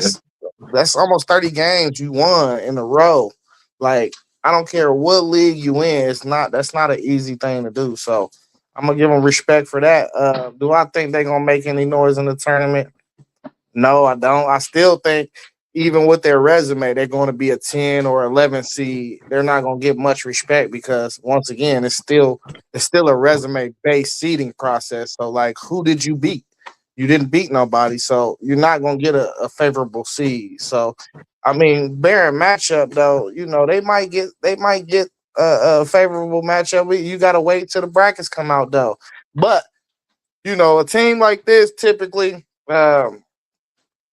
that's almost 30 games you won in a row. Like I don't care what league you in, that's not an easy thing to do. So I'm gonna give them respect for that. Do I think they're gonna make any noise in the tournament? No, I don't. I still think even with their resume, they're going to be a 10 or 11 seed. They're not going to get much respect because once again, it's still a resume based seeding process. So like, who did you beat? You didn't beat nobody, so you're not going to get a favorable seed. So, I mean, bearing matchup though, they might get a favorable matchup. You got to wait till the brackets come out though. But a team like this typically.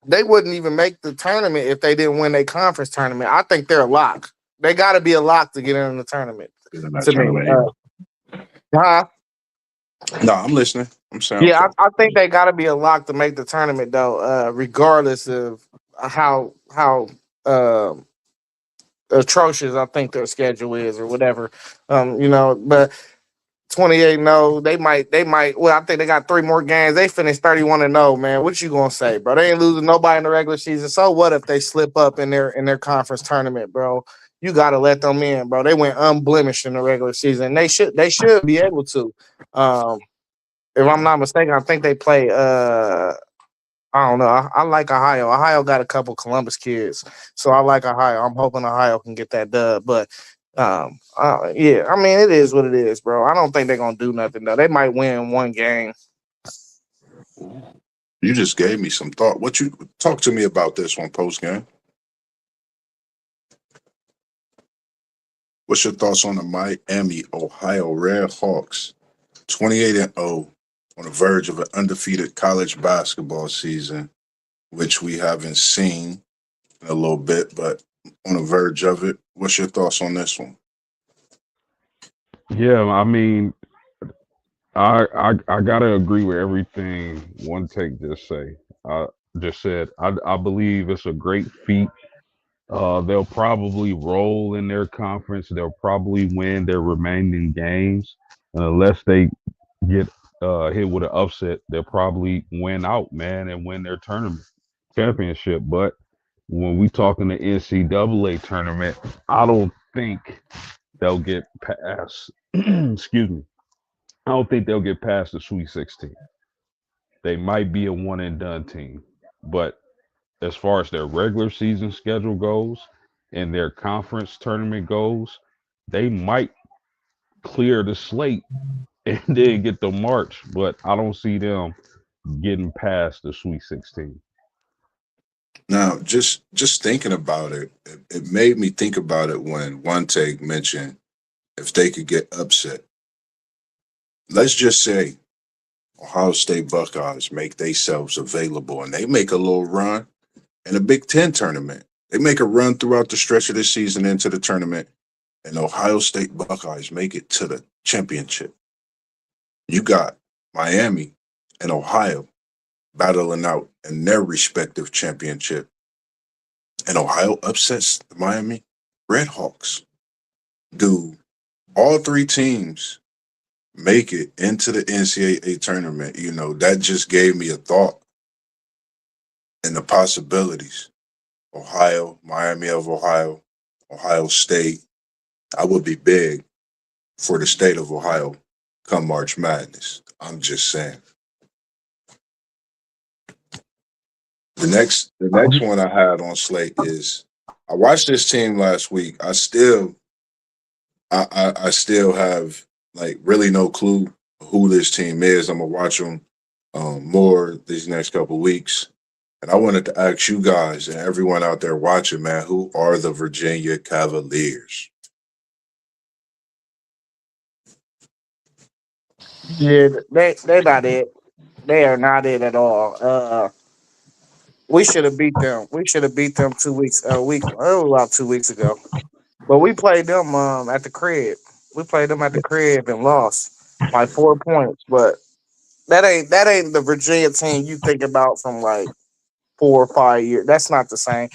They wouldn't even make the tournament if they didn't win a conference tournament. I think they're a lock. They got to be a lock to get in the tournament. in that To me. tournament. Huh? No, I'm listening. I'm saying Yeah, okay. I think they got to be a lock to make the tournament though, regardless of how um atrocious I think their schedule is or whatever. But 28 no, they might well, I think they got three more games. They finished 31 and 0, man. What you gonna say, bro? They ain't losing nobody in the regular season. So what if they slip up in their conference tournament, bro? You gotta let them in, bro. They went unblemished in the regular season. They should be able to. Um if I'm not mistaken, I think they play I don't know. I like Ohio. Ohio got a couple Columbus kids, so I like Ohio. I'm hoping Ohio can get that dub. But yeah, I mean it is what it is, bro. I don't think they're gonna do nothing though. They might win one game. You just gave me some thought. What you talk to me about this one post game? What's your thoughts on the Miami, Ohio Red Hawks, 28 and 0, on the verge of an undefeated college basketball season, which we haven't seen in a little bit, but on the verge of it. What's your thoughts on this one? Yeah, I mean, I gotta agree with everything one take just said. I believe it's a great feat. They'll probably roll in their conference. They'll probably win their remaining games, and unless they get hit with an upset, they'll probably win out, man, and win their tournament championship. But when we talking the NCAA tournament, I don't think they'll get past. Excuse me. I don't think they'll get past the Sweet 16. They might be a one and done team, but as far as their regular season schedule goes and their conference tournament goes, they might clear the slate and then get the March, but I don't see them getting past the Sweet 16. Now, just thinking about it made me think about it when one take mentioned if they could get upset. Let's just say Ohio State Buckeyes make themselves available and they make a little run in a Big Ten tournament. They make a run throughout the stretch of the season into the tournament, and Ohio State Buckeyes make it to the championship. You got Miami and Ohio battling out in their respective championship, and Ohio upsets the Miami Redhawks. Do all three teams make it into the NCAA tournament? That just gave me a thought and the possibilities. Ohio, Miami of Ohio, Ohio State. I would be big for the state of Ohio come March Madness. I'm just saying. The next one I had on slate is I watched this team last week. I still have like really no clue who this team is. I'm gonna watch them more these next couple weeks. And I wanted to ask you guys and everyone out there watching, man, who are the Virginia Cavaliers? Yeah, they not it. They are not it at all. We should have beat them. We should have beat them 2 weeks a week about 2 weeks ago. But we played them at the crib. We played them at the crib and lost by 4 points. But that ain't the Virginia team you think about from like 4 or 5 years. That's not the same.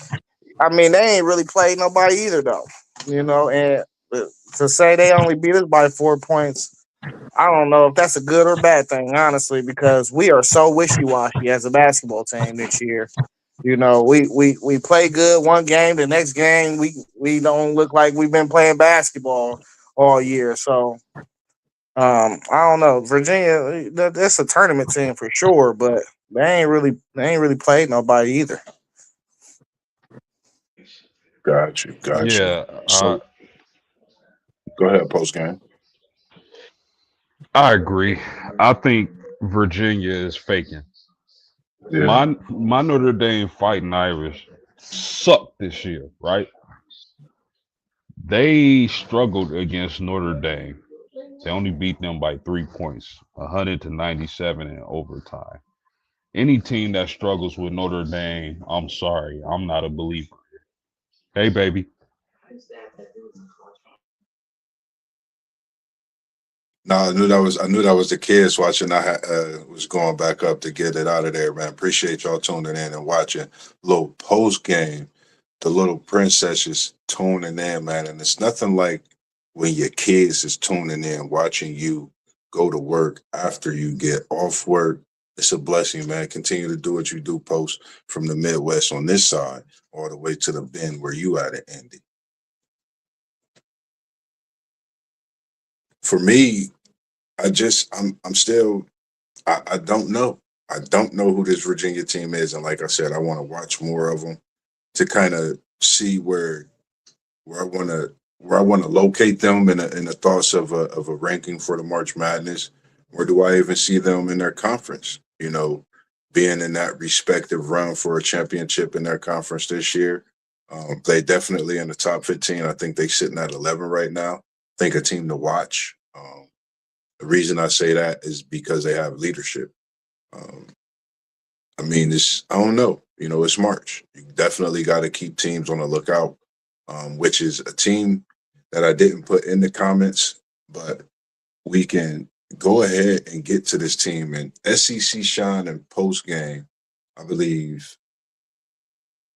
I mean, they ain't really played nobody either though. And to say they only beat us by 4 points, I don't know if that's a good or bad thing, honestly, because we are so wishy washy as a basketball team this year. We play good one game, the next game we don't look like we've been playing basketball all year. So I don't know. Virginia, that's a tournament team for sure, but they ain't really played nobody either. Got you, got you. Yeah, So go ahead, post game. I agree. I think Virginia is faking. Yeah. My Notre Dame Fighting Irish sucked this year, right? They struggled against Notre Dame. They only beat them by 3 points, 100 to 97 in overtime. Any team that struggles with Notre Dame, I'm sorry, I'm not a believer. Hey, baby. No, I knew that was the kids watching. Was going back up to get it out of there, man. Appreciate y'all tuning in and watching. Little post game, the little princesses tuning in, man. And it's nothing like when your kids is tuning in, watching you go to work after you get off work. It's a blessing, man. Continue to do what you do, post from the Midwest on this side all the way to the bend where you at it, Andy. For me, I'm still I don't know. I don't know who this Virginia team is, and like I said, I want to watch more of them to kind of see where I want to where I want to locate them in the thoughts of a ranking for the March Madness. Where do I even see them in their conference? Being in that respective run for a championship in their conference this year. They definitely in the top 15. I think they sitting at 11 right now. I think a team to watch. The reason I say that is because they have leadership. Um, I mean, I don't know. It's March. You definitely got to keep teams on the lookout, which is a team that I didn't put in the comments, but we can go ahead and get to this team. And SEC Shine and post game, I believe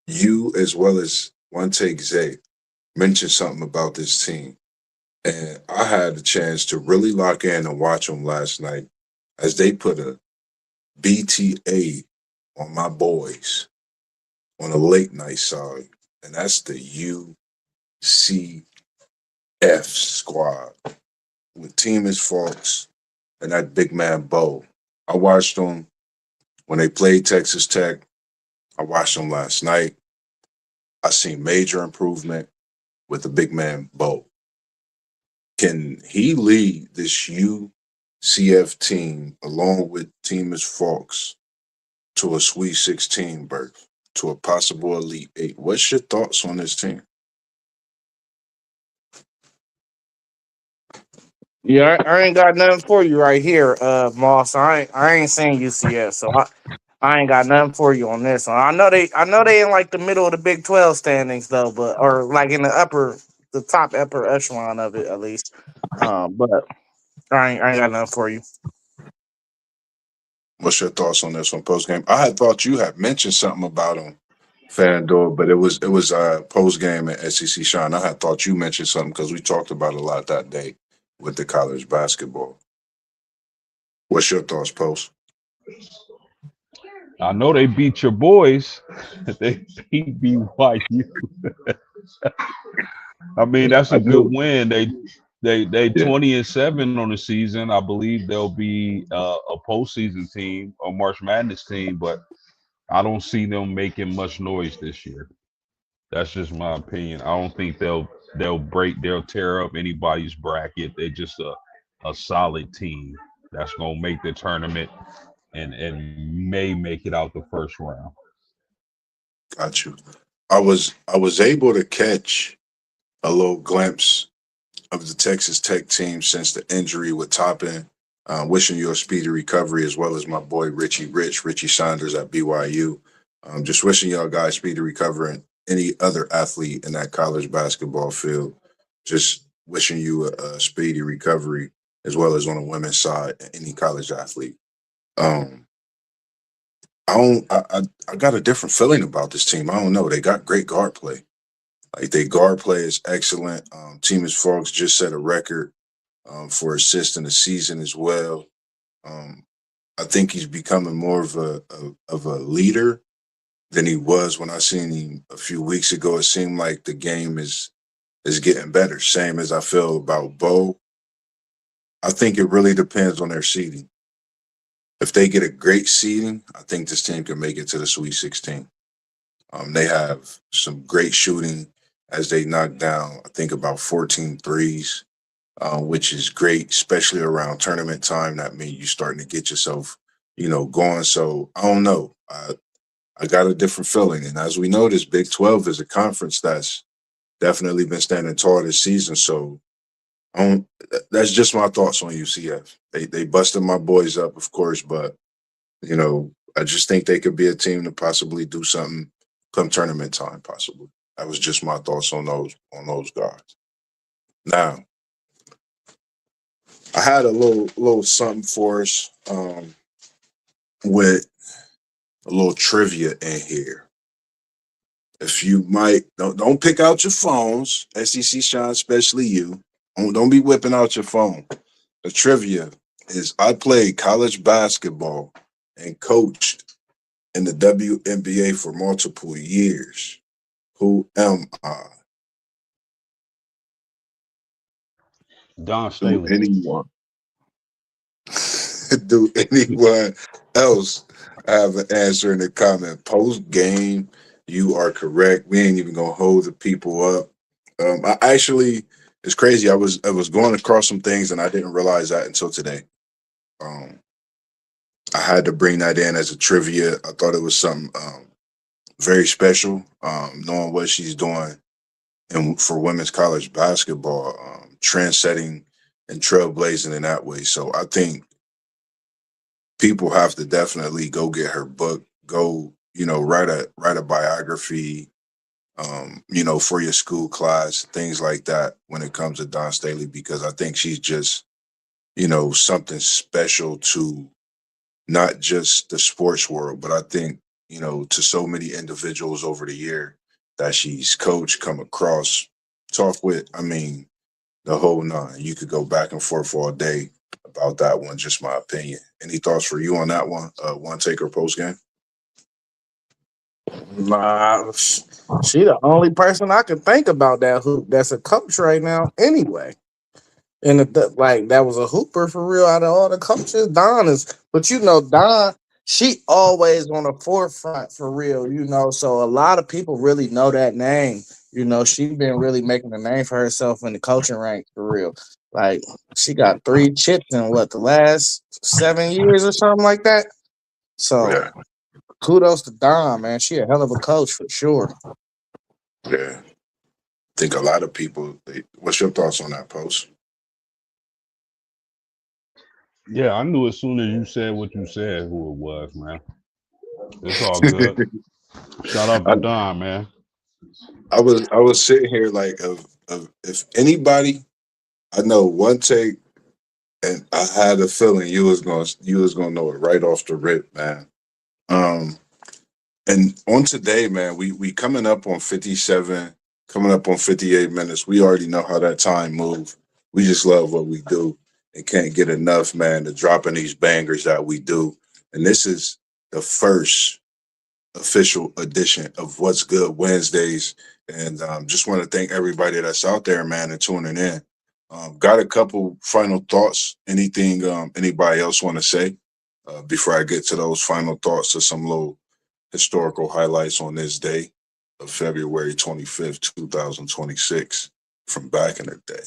you as well as One Take Zay mentioned something about this team. And I had the chance to really lock in and watch them last night as they put a BTA on my boys on a late night side, and that's the UCF squad with Team is Fox and that big man Bo. I watched them when they played Texas Tech. I watched them last night. I seen major improvement with the big man Bo. Can he lead this UCF team along with Team is Fox to a Sweet 16 berth, to a possible Elite Eight? What's your thoughts on this team? Yeah, I ain't got nothing for you right here, Moss. I ain't saying UCF, so I ain't got nothing for you on this one. I know they in like the middle of the Big 12 standings though, but or like in the top upper echelon of it at least. But I ain't got nothing for you. What's your thoughts on this one post game? I had thought you had mentioned something about him, FanDuel, but it was post game at SEC Shine. I had thought you mentioned something because we talked about it a lot that day with the college basketball. What's your thoughts, post? I know they beat your boys. They beat BYU. I mean, that's I a good do. win. They Yeah, 20-7 on the season. I believe they'll be a postseason team, a March Madness team, but I don't see them making much noise this year. That's just my opinion. I don't think they'll tear up anybody's bracket. They're just a solid team that's gonna make the tournament and may make it out the first round. got you. I was able to catch a little glimpse of the Texas Tech team since the injury with Toppin. Wishing you a speedy recovery, as well as my boy Richie Saunders at BYU. Just wishing y'all guys speedy recovery and any other athlete in that college basketball field. Just wishing you a speedy recovery, as well as on the women's side, any college athlete. Um, I don't. I got a different feeling about this team. I don't know. They got great guard play. Like they guard play is excellent. Team is Fox just set a record for assists in the season as well. Um, I think he's becoming more of a leader than he was when I seen him a few weeks ago. It seemed like the game is getting better. Same as I feel about Bo. I think it really depends on their seeding. If they get a great seeding, I think this team can make it to the Sweet 16. They have some great shooting as they knock down, I think, about 14 threes, which is great, especially around tournament time. That means you're starting to get yourself, going. So I don't know. I got a different feeling. And as we know, this Big 12 is a conference that's definitely been standing tall this season. So that's just my thoughts on UCF. They busted my boys up, of course, but I just think they could be a team to possibly do something come tournament time, possibly. That was just my thoughts on those guys. Now, I had a little something for us with a little trivia in here. If you might don't pick out your phones, SEC Shine, especially you. Don't be whipping out your phone. The trivia is I played college basketball and coached in the WNBA for multiple years. Who am I? Don Do Staley. anyone do anyone else have an answer in the comment? Post game, you are correct. We ain't even gonna hold the people up. I actually, it's crazy. I was going across some things and I didn't realize that until today. Um, I had to bring that in as a trivia. I thought it was something very special. Knowing what she's doing and for women's college basketball, trend setting and trailblazing in that way. So I think people have to definitely go get her book, go, write a biography, for your school class, things like that when it comes to Don Staley, because I think she's just, something special to not just the sports world, but I think, to so many individuals over the year that she's coached, come across, talk with. I mean, the whole nine. You could go back and forth all day about that one. Just my opinion. Any thoughts for you on that one? One taker post game. Nah, she the only person I can think about that who that's a coach right now. Anyway, and like that was a hooper for real out of all the coaches. Don is, but Don, she always on the forefront for real. So a lot of people really know that name. She been really making a name for herself in the coaching ranks for real. Like she got 3 chips in what the last 7 years or something like that. So Yeah, kudos to Don, man. She a hell of a coach for sure. yeah. Think a lot of people. What's your thoughts on that post? Yeah, I knew as soon as you said what you said who it was, man. It's all good. Shout out to I, Don, man. I was sitting here like of if anybody I know one take, and I had a feeling you was gonna know it right off the rip, man. Um, and on today, man, we coming up on 57, coming up on 58 minutes. We already know how that time move. We just love what we do and can't get enough, man, to dropping these bangers that we do. And this is the first official edition of What's Good Wednesdays. And just want to thank everybody that's out there, man, and tuning in. Got a couple final thoughts. Anything anybody else want to say before I get to those final thoughts to some little historical highlights on this day of February 25th, 2026 from back in the day.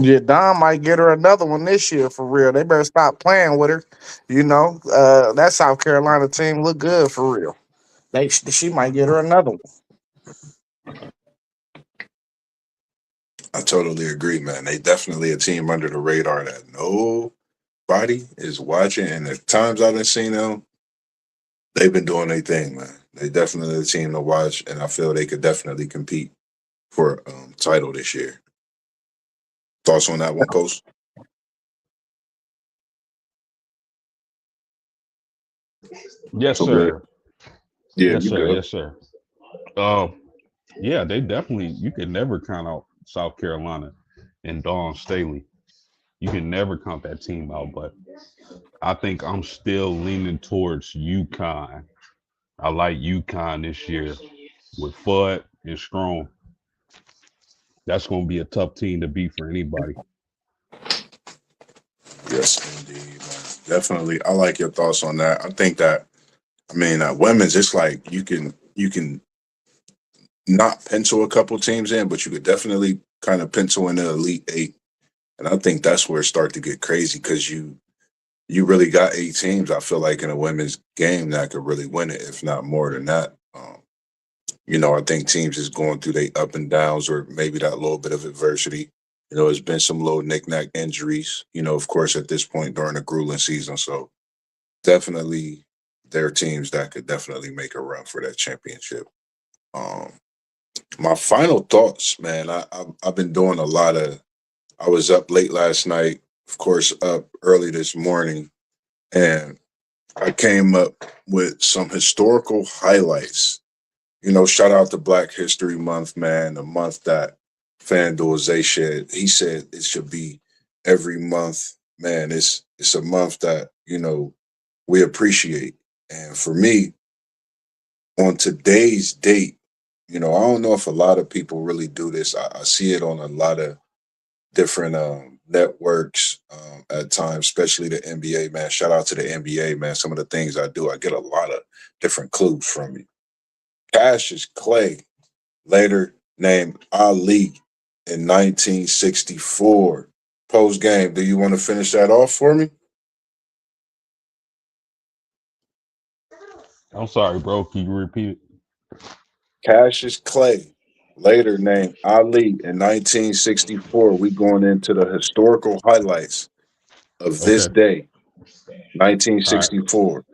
Yeah, Don might get her another one this year for real. They better stop playing with her. That South Carolina team look good for real. She might get her another one. I totally agree, man. They definitely a team under the radar that nobody is watching. And the times I've seen them, they've been doing their thing, man. They definitely a team to watch, and I feel they could definitely compete for title this year. Thoughts on that one, Post? Yes, So good. sir. Yeah, Yes, you sir. good. Yes, sir. Uh, yeah, they definitely. You can never count out South Carolina and Dawn Staley. You can never count that team out. But I think I'm still leaning towards UConn. I like UConn this year with Fudd and Strong. That's going to be a tough team to beat for anybody. Yes, indeed, man. Definitely. I like your thoughts on that. I think that women's, it's like you can not pencil a couple teams in, but you could definitely kind of pencil in the elite eight. And I think that's where it starts to get crazy because you really got 8 teams. I feel like in a women's game that could really win it, if not more than that. I think teams is going through their up and downs, or maybe that little bit of adversity. There's been some little knick-knack injuries. Of course, at this point during the grueling season. So definitely, there are teams that could definitely make a run for that championship. Um, my final thoughts, man. I've been doing a lot of I was up late last night, of course, up early this morning, and I came up with some historical highlights. Shout out to Black History Month, man, the month that FanDuel Zay said he said it should be every month. Man, it's a month that, we appreciate. And for me, on today's date, I don't know if a lot of people really do this. I see it on a lot of different networks at times, especially the NBA, man. Shout out to the NBA, man. Some of the things I do, I get a lot of different clues from you. Cassius Clay, later named Ali in 1964. Post game, do you want to finish that off for me? I'm sorry, bro. Can you repeat it? Cassius Clay, later named Ali in 1964. We going into the historical highlights of this Okay. day, All right. 1964.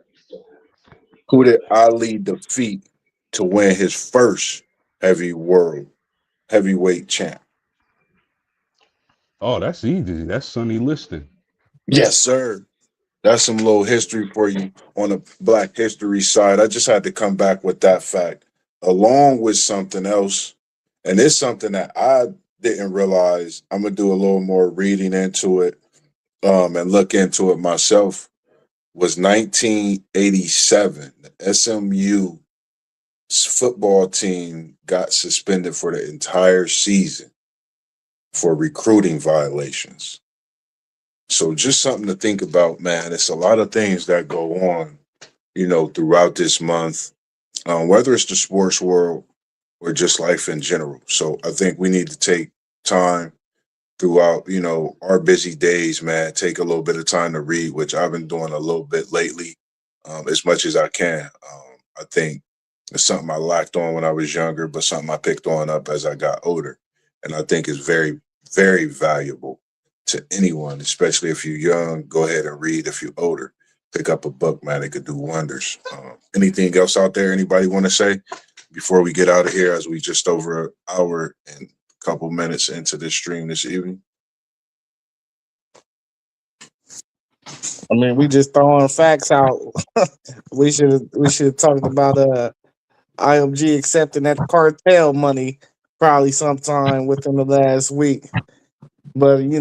Who did Ali defeat to win his first heavyweight champ? Oh, that's easy. That's Sonny Liston. Yes, sir. That's some little history for you on the Black History side. I just had to come back with that fact, along with something else. And it's something that I didn't realize. I'm gonna do a little more reading into it, and look into it myself. Was 1987. The SMU football team got suspended for the entire season for recruiting violations. So just something to think about, man. It's a lot of things that go on, throughout this month, whether it's the sports world or just life in general. So I think we need to take time throughout, our busy days, man. Take a little bit of time to read, which I've been doing a little bit lately, as much as I can. I think it's something I lacked on when I was younger, but something I picked on up as I got older. And I think is very, very valuable to anyone, especially if you're young. Go ahead and read. If you're older, pick up a book, man. It could do wonders. Anything else out there? Anybody want to say before we get out of here? As we just over an hour and a couple minutes into this stream this evening. I mean, we just throwing facts out. We should have talked about IMG accepting that cartel money probably sometime within the last week. But they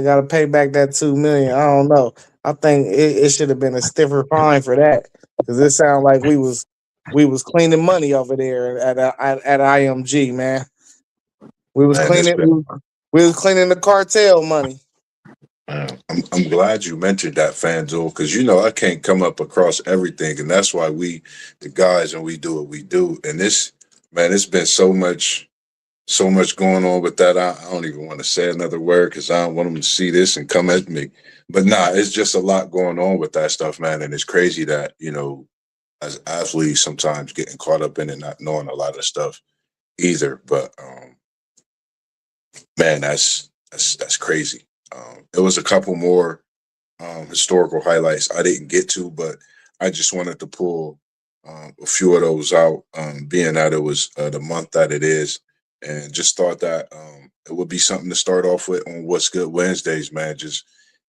got to pay back that 2 million. I don't know. I think it should have been a stiffer fine for that because it sounded like we was cleaning money over there at IMG, man. We was Man, it's cleaning been. we was cleaning the cartel money. I'm glad you mentioned that, FanDuel, because I can't come up across everything, and that's why we, the guys, and we do what we do. And this, man, it's been so much going on with that. I don't even want to say another word because I don't want them to see this and come at me. But nah, it's just a lot going on with that stuff, man. And it's crazy that as athletes, sometimes getting caught up in it, not knowing a lot of stuff either. But man, that's crazy. There was a couple more historical highlights I didn't get to, but I just wanted to pull a few of those out, being that it was the month that it is, and just thought that it would be something to start off with on What's Good Wednesdays, man. Just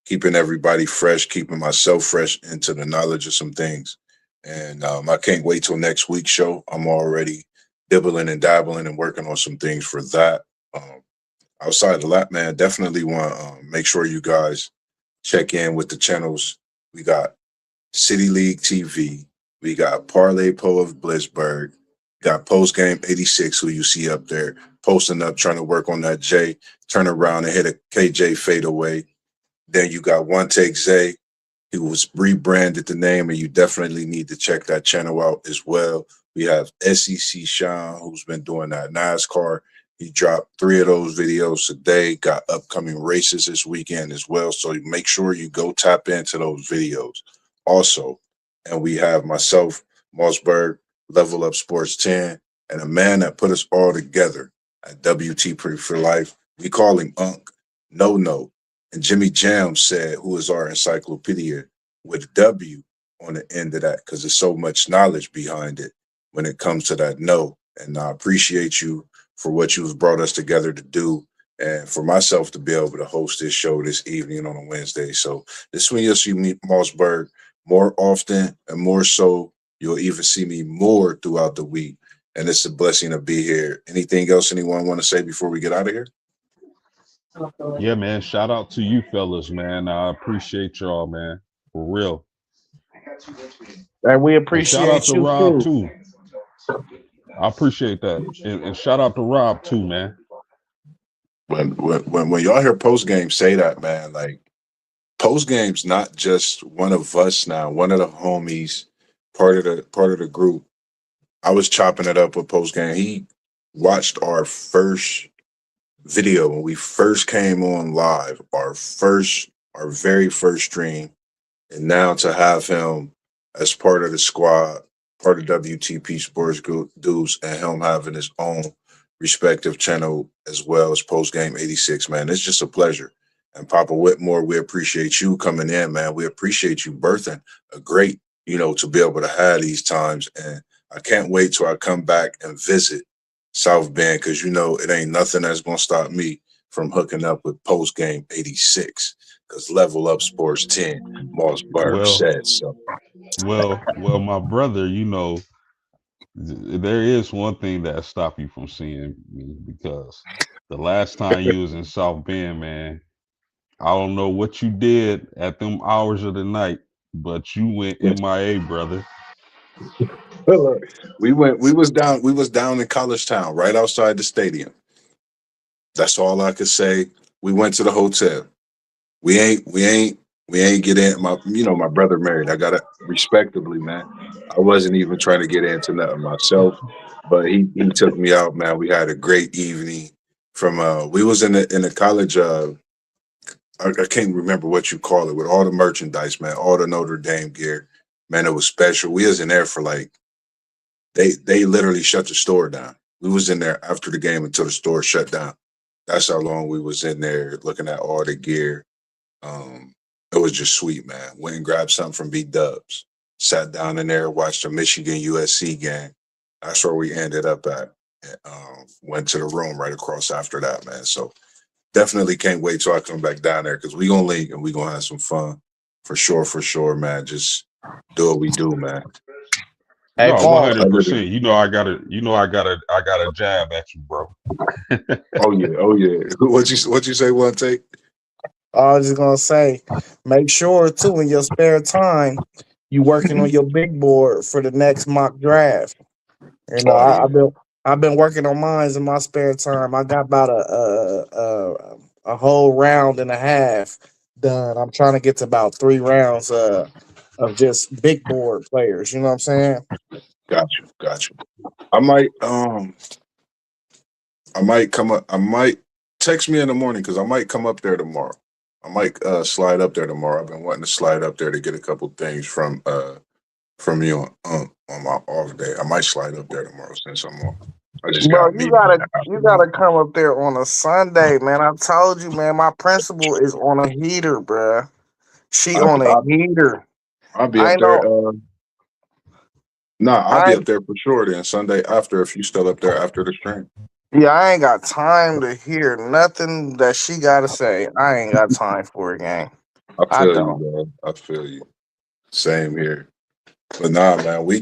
keeping everybody fresh, keeping myself fresh into the knowledge of some things. And I can't wait till next week's show. I'm already dibbling and dabbling and working on some things for that. Um, Outside of that, man, definitely want to make sure you guys check in with the channels. We got City League TV. We got Parlay Po of Blitzburg. Got Post Game 86, who you see up there, posting up, trying to work on that J, turn around and hit a KJ fadeaway. Then you got One Take Zay, he was rebranded the name, and you definitely need to check that channel out as well. We have SEC Sean, who's been doing that NASCAR. He dropped 3 of those videos today, got upcoming races this weekend as well. So make sure you go tap into those videos also. And we have myself, MossBurgh, Level Up Sports 10, and a man that put us all together at WT Pretty for Life. We call him Unc, No No. And Jimmy Jam said, who is our encyclopedia, with a W on the end of that, because there's so much knowledge behind it when it comes to that no. And I appreciate you for what you've brought us together to do. and for myself to be able to host this show this evening on a Wednesday. So this is when you'll see me, MossBurgh, more often and more so. You'll even see me more throughout the week. And it's a blessing to be here. Anything else anyone want to say before we get out of here? Yeah, man. Shout out to you fellas, man. I appreciate y'all, man. For real. And we And shout out appreciate to you Rob too. too. I appreciate that. And shout out to Rob too, man. When y'all hear post game say that, man, like post game's not just one of us now, one of the homies, part of the group. I was chopping it up with post game. He watched our first video when we first came on live, our very first stream, and now to have him as part of the squad, part of WTP Sports Dudes, and him having his own respective channel as well as Post Game 86, man, it's just a pleasure. And Papa Whitmore, we appreciate you coming in, man. We appreciate you birthing a great, to be able to have these times. And I can't wait till I come back and visit South Bend because it ain't nothing that's gonna stop me from hooking up with Post Game 86 because Level Up Sports 10, MossBurgh Well, said so. well, my brother, there is one thing that stop you from seeing me because the last time you was in South Bend, man, I don't know what you did at them hours of the night, but you went MIA, brother. Look, we was down in College Town, right outside the stadium. That's all I could say. We went to the hotel. We ain't get in. My brother married. I got it respectably, man. I wasn't even trying to get into nothing myself, but he took me out, man. We had a great evening. We was in the college. I can't remember what you call it with all the merchandise, man. All the Notre Dame gear, man. It was special. We was in there for like they literally shut the store down. We was in there after the game until the store shut down. That's how long we was in there looking at all the gear. It was just sweet, man. Went and grabbed something from B Dubs. Sat down in there, watched the Michigan USC game. That's where we ended up at. Went to the room right across after that, man. So definitely can't wait till I come back down there because we gonna link and we gonna have some fun for sure, man. Just do what we do, man. Hey, No, one Paul. hundred Other than percent. I got a jab at you, bro. oh yeah. What you say? One take. I was just gonna say, make sure too in your spare time, you working on your big board for the next mock draft. Oh I, yeah, I've been working on mines in my spare time. I got about a whole round and a half done. I'm trying to get to about 3 rounds of just big board players. You know what I'm saying? got you. I might come up. I might text me in the morning because I might come up there tomorrow. I might slide up there tomorrow. I've been wanting to slide up there to get a couple things from you on my off day. I might slide up there tomorrow since I'm off. I just got Bro, a meeting in the you gotta afternoon. come up there on a Sunday, man. I told you, man. My principal is on a heater, bruh. She I, on a I heater. I'll be I up there. know. Nah, I'll I be up there for sure. Then Sunday after, if you still up there after the stream. Yeah, I ain't got time to hear nothing that she gotta say. I ain't got time for it, gang. I I feel you, don't. man. I feel you. Same here. But nah, man, we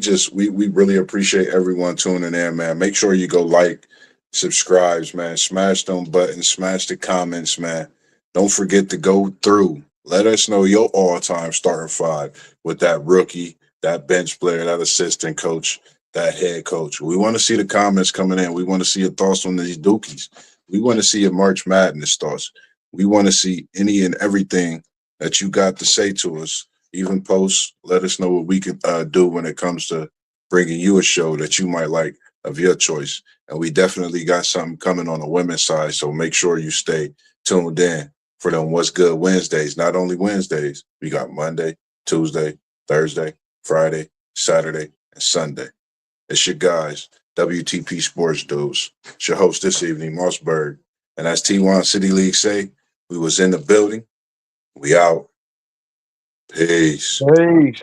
really appreciate everyone tuning in, man. Make sure you go like, subscribes, man. Smash them buttons, smash the comments, man. Don't forget to go through. Let us know your all-time starting five with that rookie, that bench player, that assistant coach, that head coach. We want to see the comments coming in. We want to see your thoughts on these dookies. We want to see your March Madness thoughts. We want to see any and everything that you got to say to us, even posts. Let us know what we can do when it comes to bringing you a show that you might like of your choice. And we definitely got something coming on the women's side. So make sure you stay tuned in for them What's Good Wednesdays. Not only Wednesdays, we got Monday, Tuesday, Thursday, Friday, Saturday, and Sunday. It's your guys, WTP Sports Dudes. It's your host this evening, MossBurgh. And as T1 City League say, we was in the building. We out. Peace. Peace.